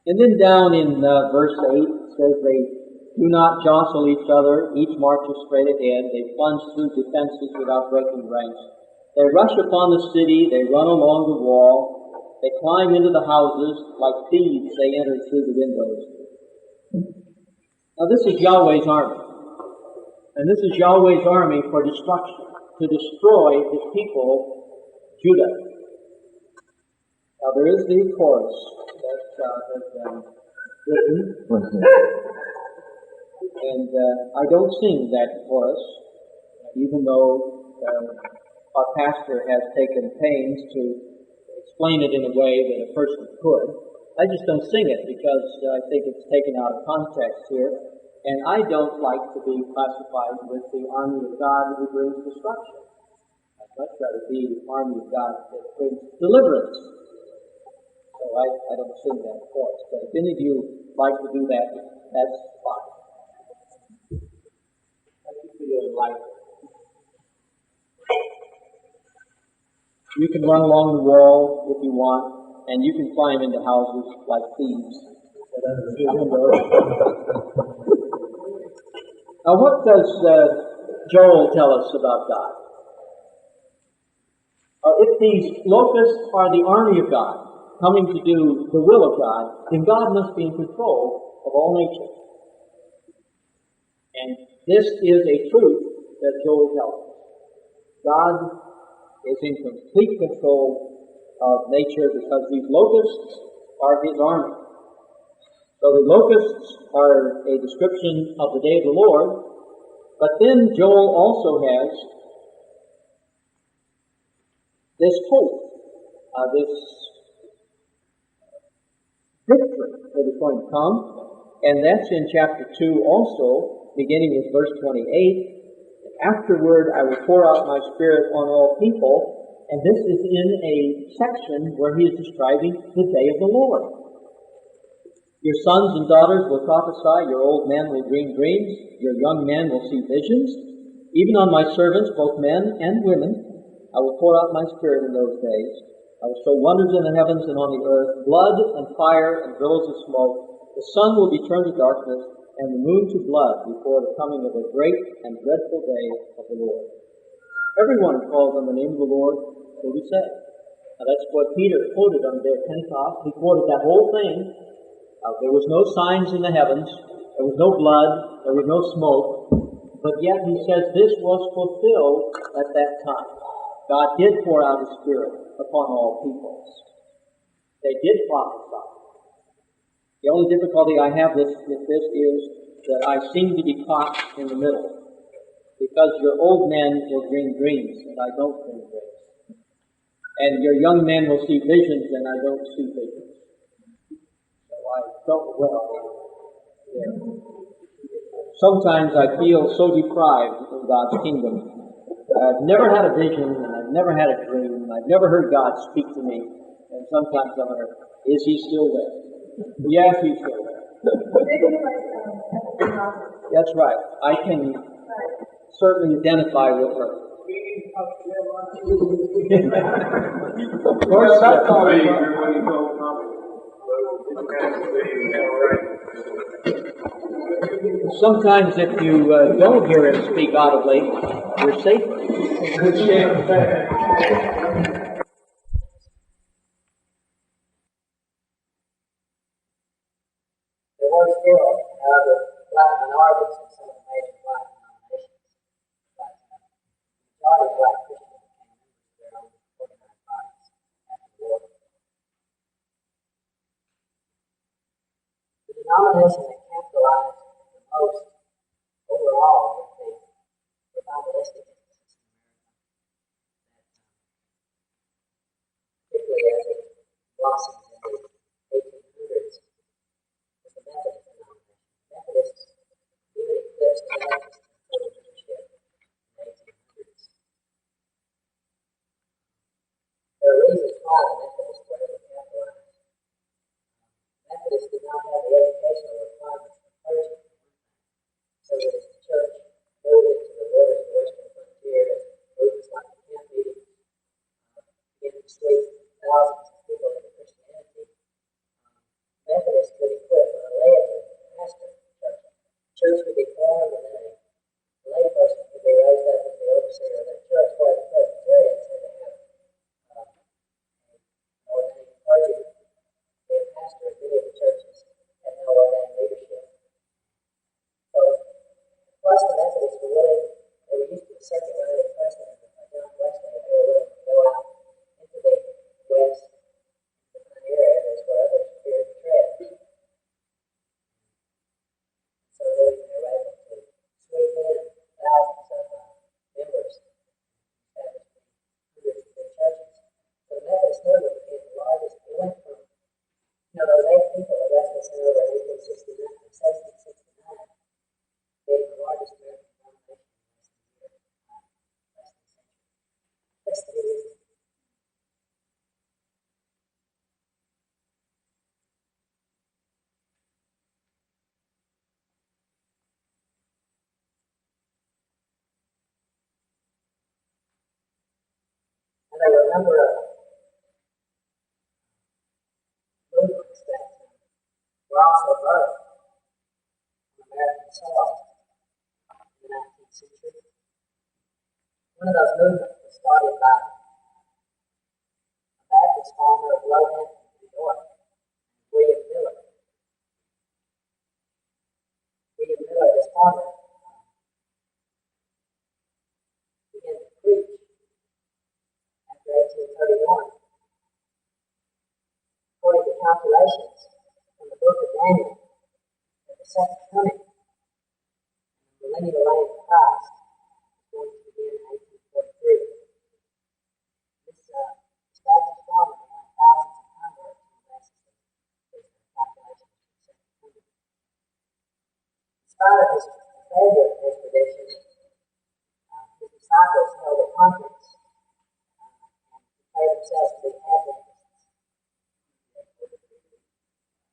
A: And then down in verse 8, it says they do not jostle each other, each marches straight ahead, they plunge through defenses without breaking ranks. They rush upon the city, they run along the wall, they climb into the houses, like thieves they enter through the windows. Now this is Yahweh's army. And this is Yahweh's army for destruction, to destroy his people, Judah. Now there is the chorus that has been written. And I don't sing that chorus, even though our pastor has taken pains to explain it in a way that a person could. I just don't sing it because I think it's taken out of context here. And I don't like to be classified with the army of God who brings destruction. I'd much rather be the army of God that brings deliverance. So I don't sing that chorus. But if any of you like to do that, that's fine. Thank you for your enlightenment. You can run along the wall if you want, and you can climb into houses like thieves. Now, what does Joel tell us about God? If these locusts are the army of God, coming to do the will of God, then God must be in control of all nature. And this is a truth that Joel tells us. God is in complete control of nature because these locusts are his army. So the locusts are a description of the day of the Lord, but then Joel also has this hope, this victory that is going to come, and that's in chapter 2 also, beginning with verse 28. Afterward I will pour out my Spirit on all people, and this is in a section where he is describing the day of the Lord. Your sons and daughters will prophesy, your old men will dream dreams, your young men will see visions. Even on my servants, both men and women, I will pour out my Spirit in those days. I will show wonders in the heavens and on the earth, blood and fire and billows of smoke. The sun will be turned to darkness, and the moon to blood before the coming of the great and dreadful day of the Lord. Everyone who calls on the name of the Lord will be saved. Now that's what Peter quoted on the day of Pentecost. He quoted that whole thing. There was no signs in the heavens. There was no blood. There was no smoke. But yet he says this was fulfilled at that time. God did pour out his Spirit upon all peoples. They did prophesy. The only difficulty I have with this is that I seem to be caught in the middle. Because your old men will dream dreams, and I don't dream dreams. And your young men will see visions, and I don't see visions. So I don't yeah. Sometimes I feel so deprived in God's kingdom. I've never had a vision, and I've never had a dream, and I've never heard God speak to me. And sometimes I wonder, is he still there? Yes, he's still there. That's right. I can certainly identify with her. Of course, that's all sometimes if you don't hear him speak audibly, you're safer.
B: There were still, however, black minorities in some of the major black denominations. But the majority of black Christians became members of their own organized bodies after the war. The denomination that capitalized the most overall with the revivalistic emphasis in America, particularly as it blossomed in the 1800s, was the Methodist denomination. Methodists even eclipsed the Baptist in total leadership in the 1800s. There are reasons why the Methodists were able to capitalize. Methodists did not have the educational requirements for clergy, so that as the church moved into the borders of the western frontier, as movements like the camp meetings began to sweep thousands of people into Christianity, Methodists could equip a laity, a pastor, the church could be formed, and then a layperson could be raised up as the overseer of that church, where the Presbyterians had to have an ordained clergy. Be a pastor in many of the churches had no ordained leadership. So, plus the Methodists were willing, they were used to the circulating precedent of John Wesley, and they were willing to go out into the West, the pioneer areas where others feared to tread. So they were
E: number of movements that were also birthed on American soil in the 19th century. One of those movements was started by a Baptist farmer of Lowhampton, New York, William Miller. William Miller, this farmer, began to preach after 1831. According to calculations from the book of Daniel, that the second coming and the millennial reign of Christ is going to begin in 1843. This Baptist farmer had thousands of converts on the basis of his calculations for the second coming. In spite of his failure of his predictions, his disciples held a conference and declared themselves to be Adventists.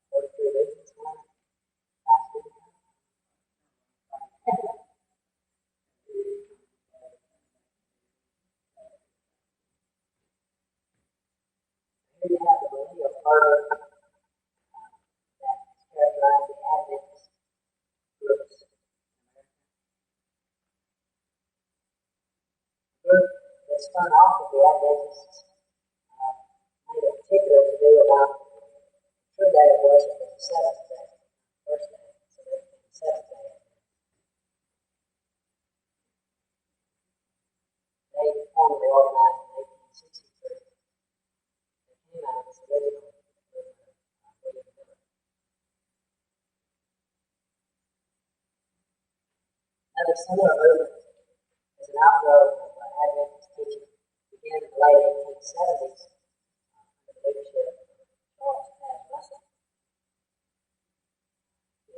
E: 43 reasons why Christ didn't come. Here you have the millennial fervor that characterized the Adventist groups in America. The group that spun off of the Adventists made a particular to do about the true day of worship as the seventh day, first day, so they became the seventh day Adventists. They formally organized in 1863. They came out of this original movement of William Miller. Another similar movement as an outgrowth of Adventist teaching began in the late 1870s under the leadership of Charles Taze Russell. In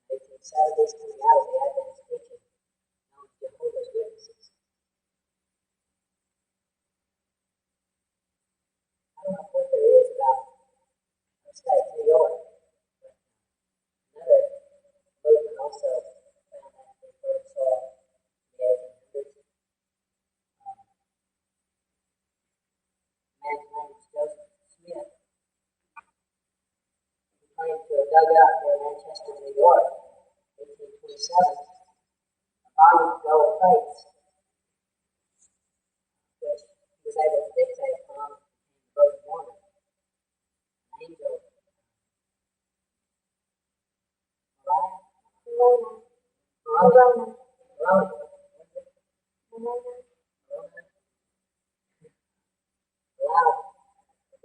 E: the 1870s, coming out of the Adventist teaching, known as Jehovah's Witnesses. I don't know what there is about upstate New York, but another movement also found that to be fertile soil in the 1800s. A man's name was Joseph Smith. He claimed to have dug up near Manchester, New York, in 1827, a volume of gold plates, which he was able to dictate from the Book of Mormon. An angel,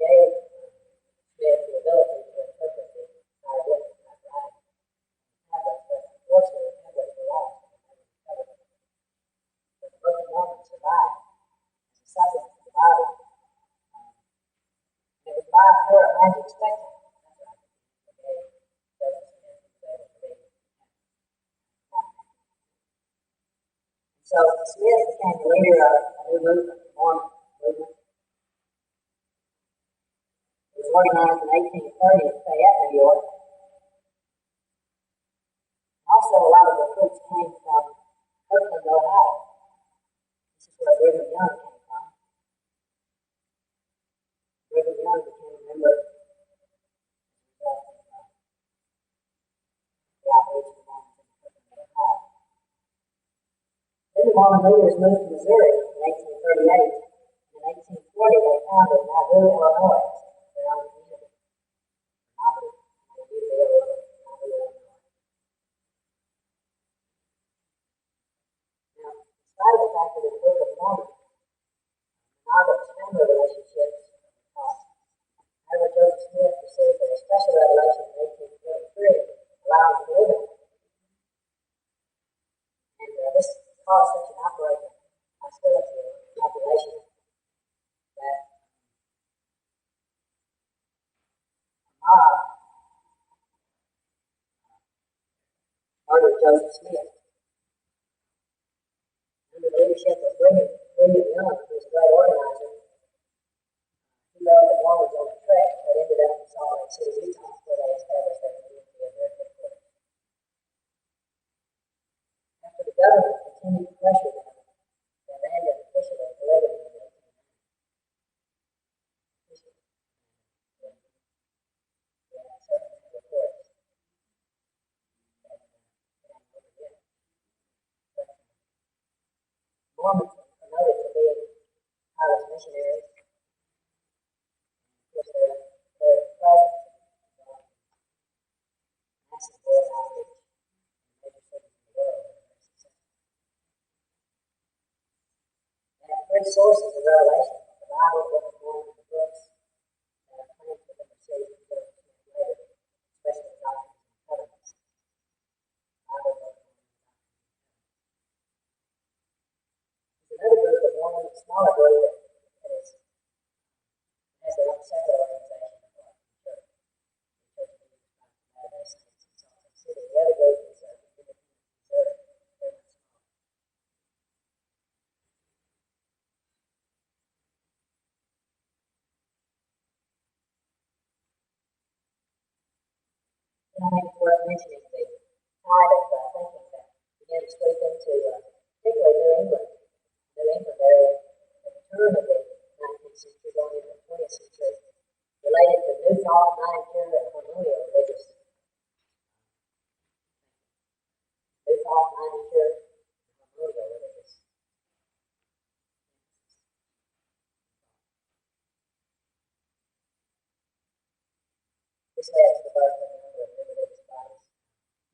E: gave Smith the ability to interpret the hieroglyphics not writing tablets, but unfortunately the tablets were lost and never recovered. But the Book of Mormon survived as a supplement to the Bible. It was by her magic spectrum. That's right. They gave Joseph Smith the ability to read. So Smith became the leader of a new movement, the Mormon movement. It was organized in 1830 in Fayette, New York. Also, a lot of recruits came from Kirtland, Ohio. This is where Brigham Young came from. Brigham Young became a member of the outreach of the Mormons in Kirtland, Ohio. Then the Mormon leaders moved to Missouri in 1838. In 1840, they founded Nauvoo, Illinois, their own community. Nauvoo, Illinois. Now, in spite of the fact that in the Book of Mormon, monogamous family relationships are taught, however, Joseph Smith received a special revelation in 1843 allowing polygamy. And this caused such an outbreak of hostility among the population that a mob murdered Joseph Smith. Under the leadership of Brigham Young, who was a great organizer, he led the Mormons on a trek that ended up in Salt Lake City, Utah, where they established their community and their headquarters. After the government continued to pressure the I think it's worth mentioning the tide of thinking that began to sweep into particularly New England area at the turn of the 19th century, going into the 20th century, related to New Thought, Manicure, and Harmonial religious. New Thought, Manicure, and Harmonial religious. This led to the birth of a number of new religious bodies.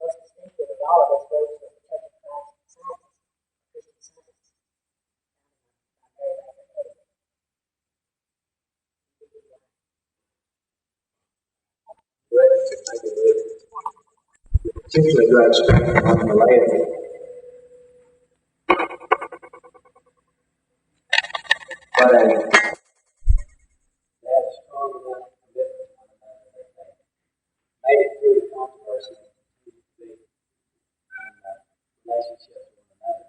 E: Most distinctive of all of these groups was the Church of Christ and Science, Christian Science, founded by Mary Hayden.
C: Particularly great strength on the laity. But they had a strong enough commitment to one another that they made it through the controversy and continued to be in relationship with one another.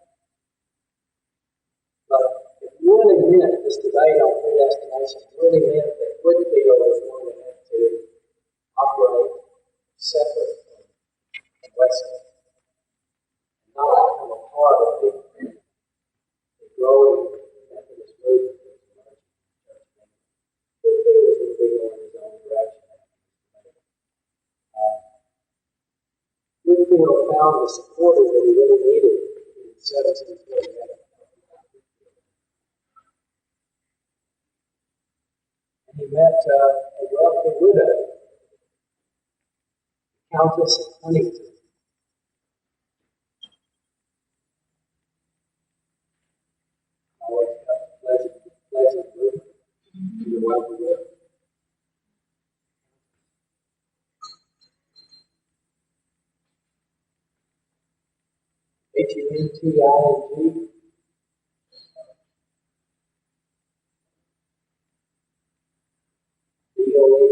C: But it really meant, this debate on predestination really meant that Whitfield was going to have to operate separate from Wesley, and not become a part of the growing Methodist movement that was emerging in the Church of England. Whitfield was going to be going his own direction. Whitfield found the supporters that he really needed in 1748. And he met a wealthy widow, Countess of Huntington. Always got pleasant movement to the wealthy widow. Hunting. DOE.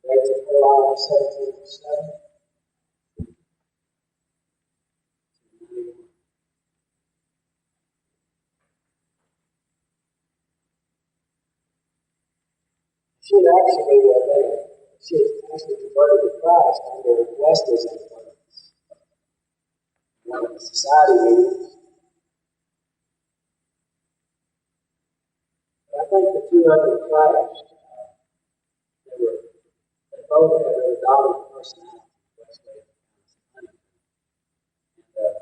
C: Dates of her life 1707. She had actually converted to Christ under Wesley's influence. One of the society meetings. But I think the two of them clashed. They both had very dominant personalities, Wesley and Huntington. And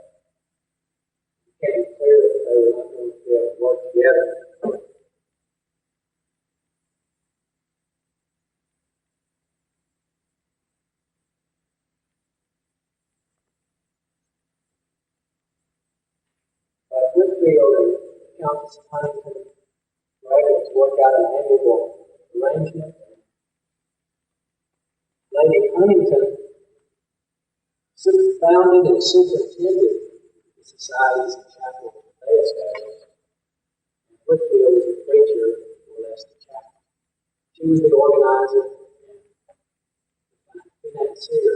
C: it became clear that they were not going to be able to work together. Whitfield and Countess of Huntington were able to work out an amiable arrangement. Lady Huntington founded and superintended the societies and chapels that they established. And Whitfield was the preacher for the chapel. She was the organizer and financier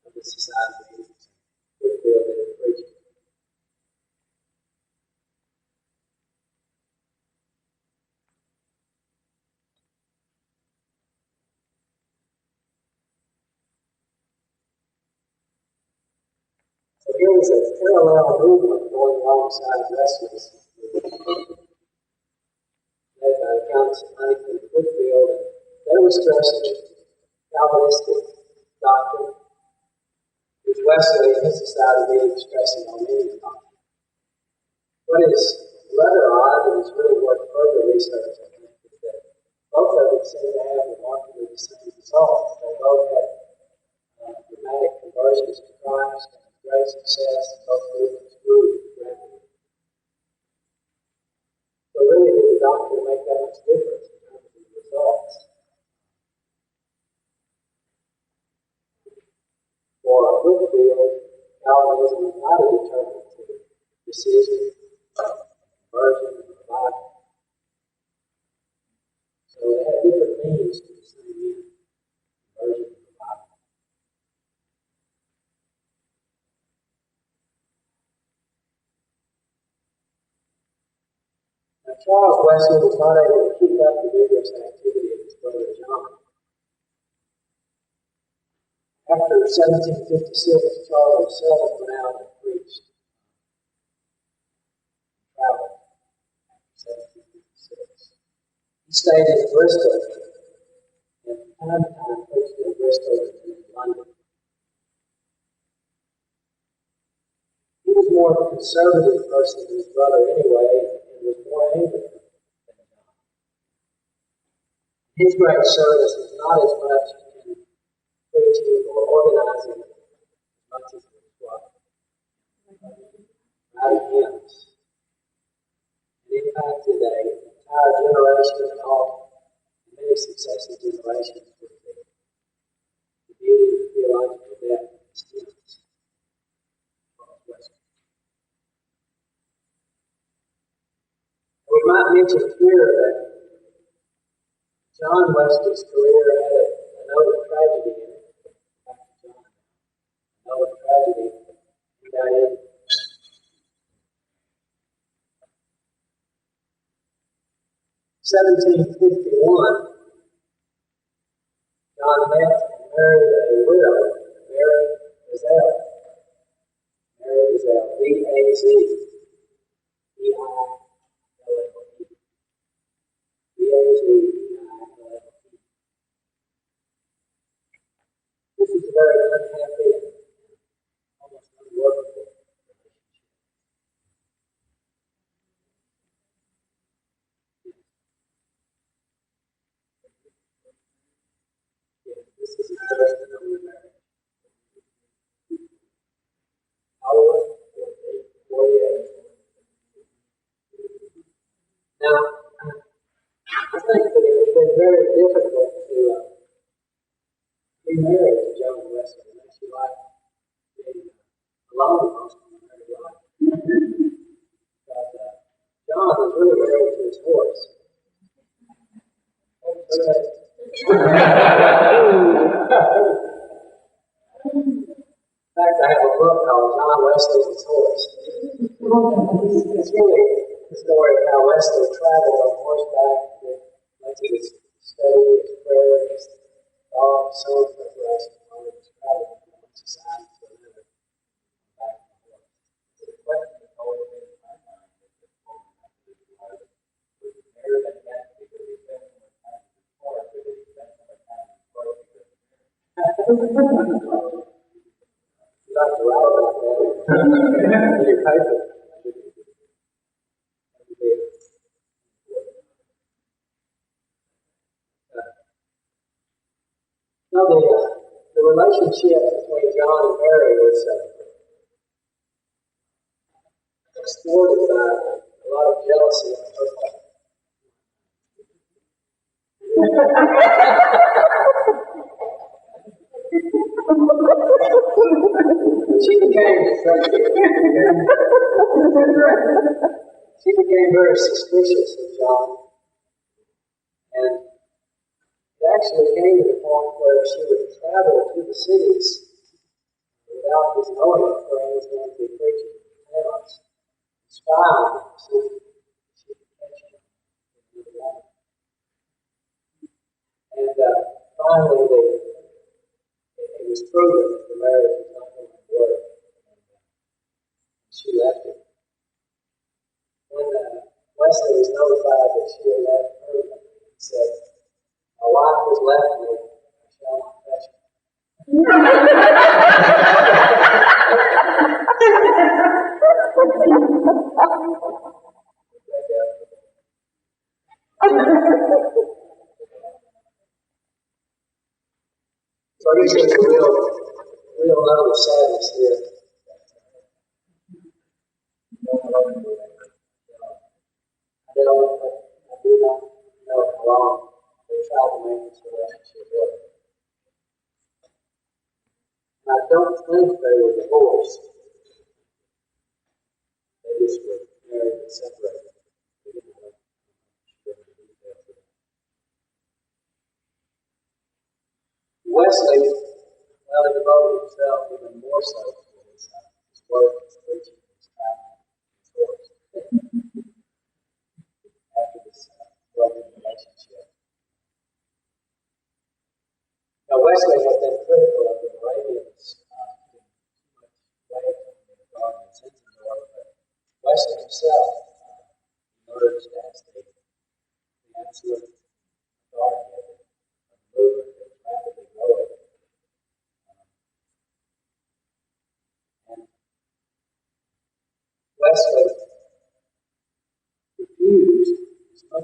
C: of the society meetings. Whitfield did the preaching. So here was a parallel movement going alongside Wesley's, led by the Countess of Huntington and Whitfield, and they were stressing Calvinistic doctrine, which Wesley and his society being stressing Arminian doctrine. What is rather odd and is really worth further research, I think, is that both of them seem to have remarkably the same results. They both had dramatic conversions to Christ and great success, and both movements grew rapidly. So really, did the doctrine make that much difference in terms of the results? For Whitfield, Calvinism is not a determinant to decision, conversion, and revival. So they had different means to the same end, conversion and revival. Now, Charles Wesley was not able to keep up the vigorous activity of his brother John. After 1756, Charles seldom went out and preached. Traveled after 1756. He stayed in Bristol, and from time to time preached in Bristol and in London. He was more of a conservative person than his brother anyway, and was more Anglican than John. His great service was not as much in preaching or organizing as much as it was writing hymns. It impacted an entire generation and many successive generations with the beauty and theological depth of his hymns. We might mention here that John Wesley's career had a note of tragedy in it. Back to John. A note of tragedy. He died in 1751. John met and married a widow, Mary Gazelle. Mary Gazelle, V-A-Z-E-I-L-L-E. V-A-Z-E-I-L-L-E. This is a very unhappy and almost unworkable relationship. This is his first and only marriage. Howard, 48. Now, I think that it would have been very difficult to be married to John Wesley, unless you like being alone most of your married life. But John was really married to his horse. In fact, I have a book called John Wesley and His Horse. It's really the story of how Wesley traveled on horseback, much of his study, his prayer, his thought, sewing preparation, while he was traveling from one society to another, back and forth. The question that's always been in my mind is that was he married and yet because he spent so much time in his horse, or did he spend so much time in his horse because he was married? You like to write about that in your paper. No, the relationship between John and Mary was exploited by a lot of jealousy on her part. She became very suspicious of John, and it actually came to the point where she would travel to the cities without his knowing it, where he was going to be preaching in towns, spy on him, see if she could catch him in the light. And finally, it was proven that the marriage was not going to work, and she left him. When Wesley was notified that she had left her, he said, "My wife has left me, I shall not touch her." So I guess there's a real note of sadness here. I do not know how long they tried to make this relationship work. And I don't think they were divorced. They just were married and separated. We didn't know the details of that. Wesley, well, he devoted himself even more so to his work, his preaching, his traveling, his horse. After this broken relationship. Now, Wesley had been critical of the Moravian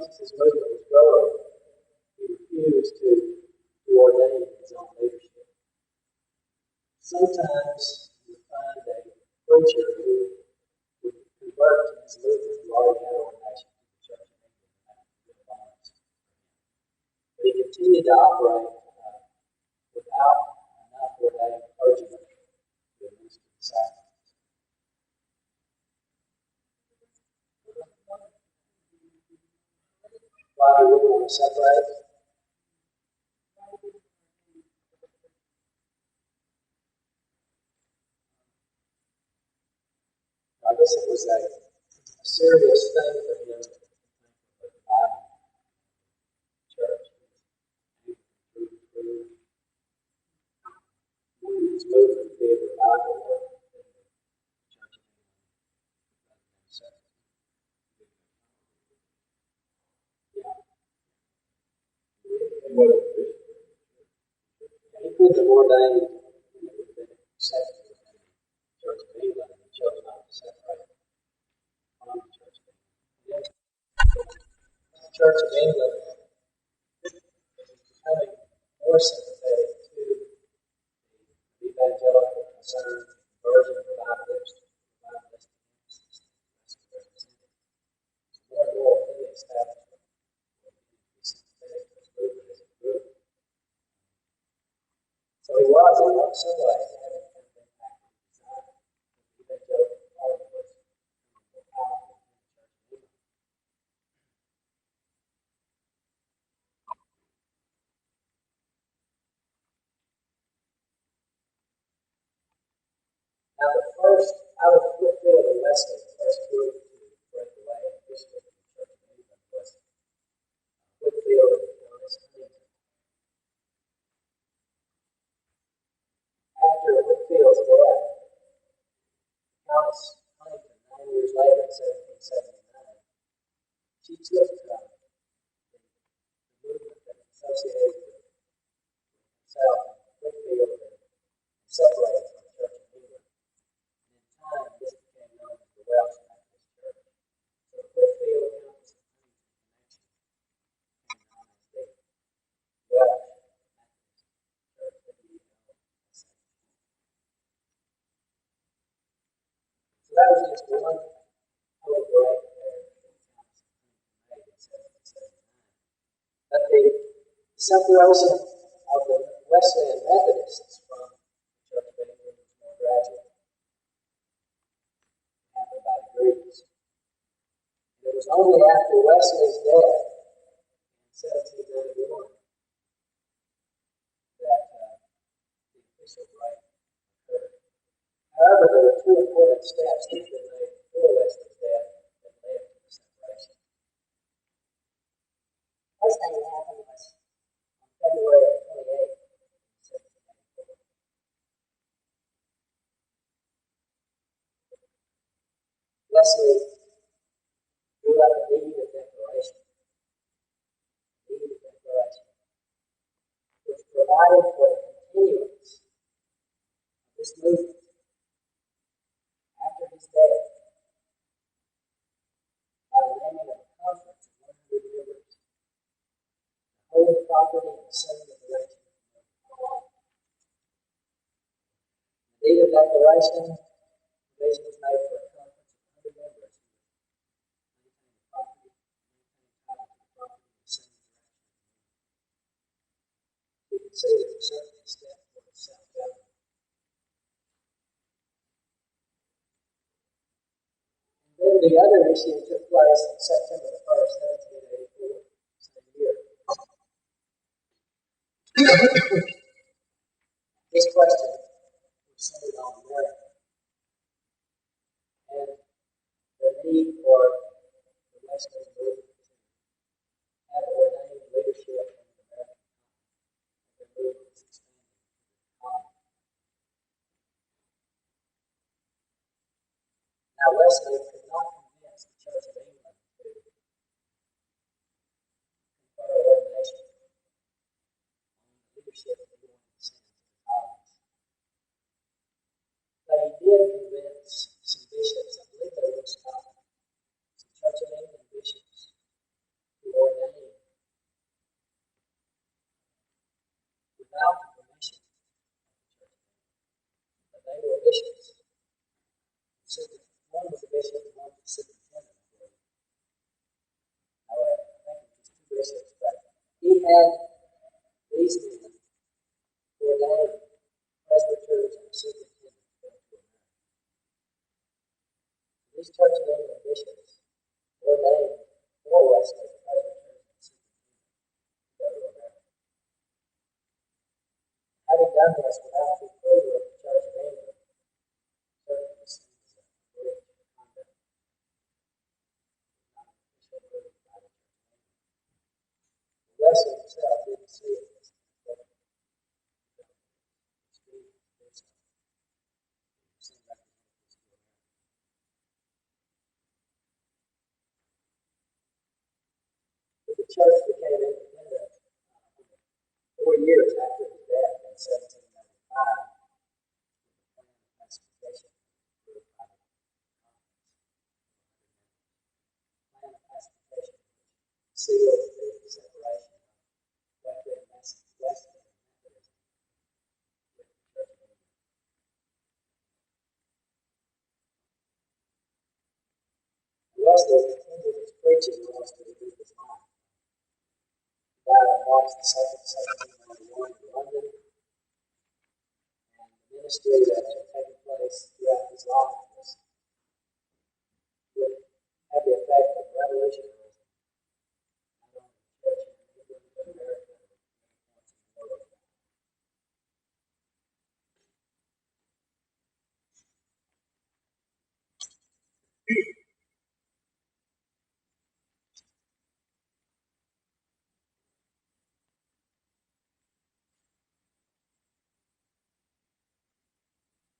C: as his movement was growing, he refused to ordain his own leadership. Sometimes you would find a preacher who would convert to his movement who already had ordination to the Church of England. But he continued to operate without enough ordained clergymen to administer the sacraments. Why he wouldn't want to separate? I guess it was a serious thing for him to divide the church. His movement to be a revival work in the Church of England. He could have ordained and it would have been accepted within the Church of England, and he chose not to separate from the Church of England. The Church of England is becoming more sympathetic to the evangelical concern, conversion, revivalist emphasis. More and more within the establishment will be sympathetic to this movement as a group. So he was, in some ways, having an impact on design. The evangelical party was more powerful in the Church of England. Now, out of Whitfield and Wesley, the first group to break away officially from the Church of England was Whitfield and Thomas Hayden. After Whitfield's death, Thomas Hayden, 9 years later in 1779, she took the movement that was associated with himself and Whitfield and separated from the Church of England. And in time, this became known as the Welsh Methodist Church. So the Whitfield Thomas Hayden connection became known as the Welsh Methodist Church. So that was just one total break there that Thomas made in 1779. But the separation of the Wesleyan Methodists from the Church of England was more gradual. It happened by degrees. And it was only after Wesley's death in 1791 that the official break occurred. However, there were two important steps that had been made before Wesley's death that led to the separation.
E: First thing that happened was
C: On February 28th, 1794, Wesley drew up a deed of declaration, which provided for the continuance of this movement after his death by the naming of a conference of 100 members to hold the property and send the direction of the movement. The deed of declaration provision was made for a conference of 100 members who would maintain the property, maintain title to the property, and send the direction of the movement. You can see there's certainly a step towards self-government. Then the other issue took place on September the 1st, 1784, same year. This question was centered on America and the need for the Wesleyan movement to have ordained leadership in the American continent. The movement was expanding to the colony. Now, Wesley could not convince the Church of England to confer ordination on the leadership that he wanted to send to the colonies. But he did convince some bishops, I believe they were in Scotland, some Church of England bishops, who about the formation of the church, but they were bishops. One was a bishop and one was a superintendent. However, I think it was just two bishops, but he had these men ordained presbyters and superintendents to go to America. These Church of England bishops ordained four Wesley presbyters and superintendents to go to America. Having done this without the approval of the Church of England, certainly seems a breach of conduct, not official ruling by the Church of England. Wesley himself didn't see it as an important experience to do so. He sent representatives to America. But the church became independent 4 years after his death in 1795, with the plan of pacification approved by the conference. Plan of pacification which sealed the separation of Wesleyan Methodism with the Church of England. Wesley continued his preaching almost to the end of his life. He died on March the 2nd, 1791 in London, and the ministry that had taken place throughout his life would have the effect of revolutionizing not only the church in England, but America and many points in the world.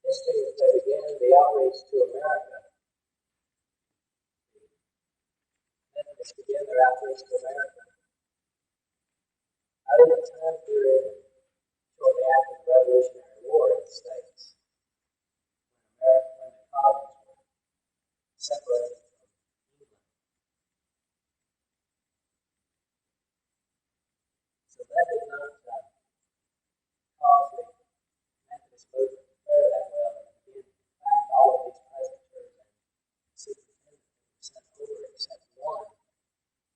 C: History as they began the outreach to America. Methodists began their outreach to America out in the time period shortly after the Revolutionary War in the States, when the colonies were separated from England. So that did not cause the Methodist movement to fare that well in the beginning. In fact, all of these presbyters and superintendents that were sent over, except one,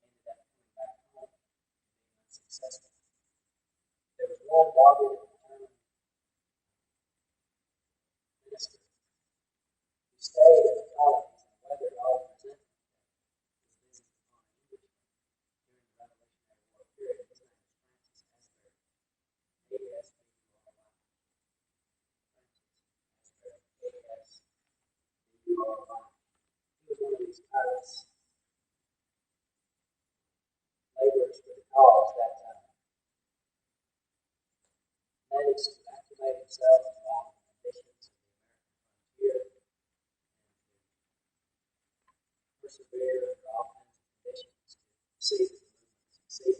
C: ended up coming back home and being unsuccessful. There was one dogged and determined minister who stayed in the colonies and weathered all the resentment that was visited upon Englishmen during the Revolutionary War period. His name was Francis Asbury. A-S-B-U-R-Y. Francis Asbury. A-S-B-U-R-Y. He was one of these tireless laborers for the cause that time. Managed to acclimate himself to all the conditions of the American frontier and to persevere under all kinds of conditions to see that the movement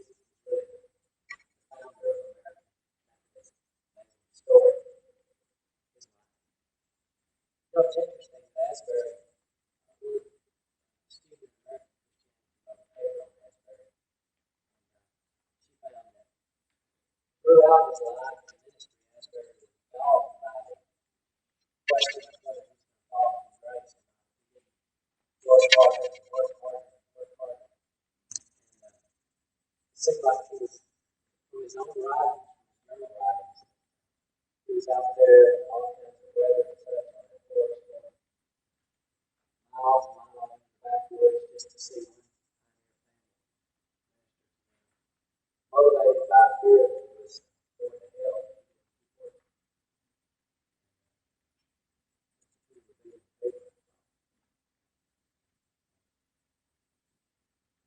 C: succeed. He was really the founder of American Methodism. Amazing story. His life. You know, it's interesting that Asbury, one of the student American Christianity by Hayden Asbury, she found that throughout his life and ministry, Asbury was dogged by the question of whether he's going to fall from grace or not. He didn't work hard, work hard, work hard. And it seemed like he was, from his own writings, from his journal writings, he was out there in all kinds of weather and such on the course, going miles and miles in the backwoods just to see one motivated by fear that he was going to hell.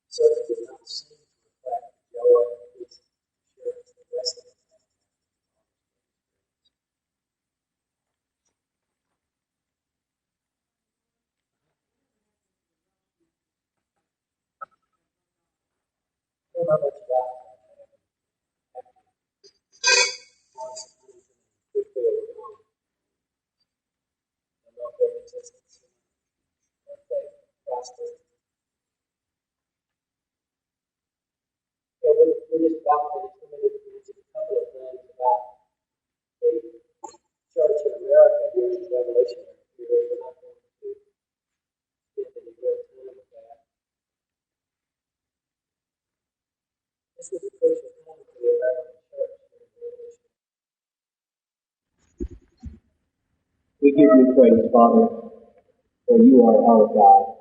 C: Certainly did not seem to reflect the joy and peace and assurance that Wesley had. I don't know much about that. Once quickly overcome the love their existence, that they prospered. We're just about to mention a couple of things about
A: give you praise, Father, for you are our God.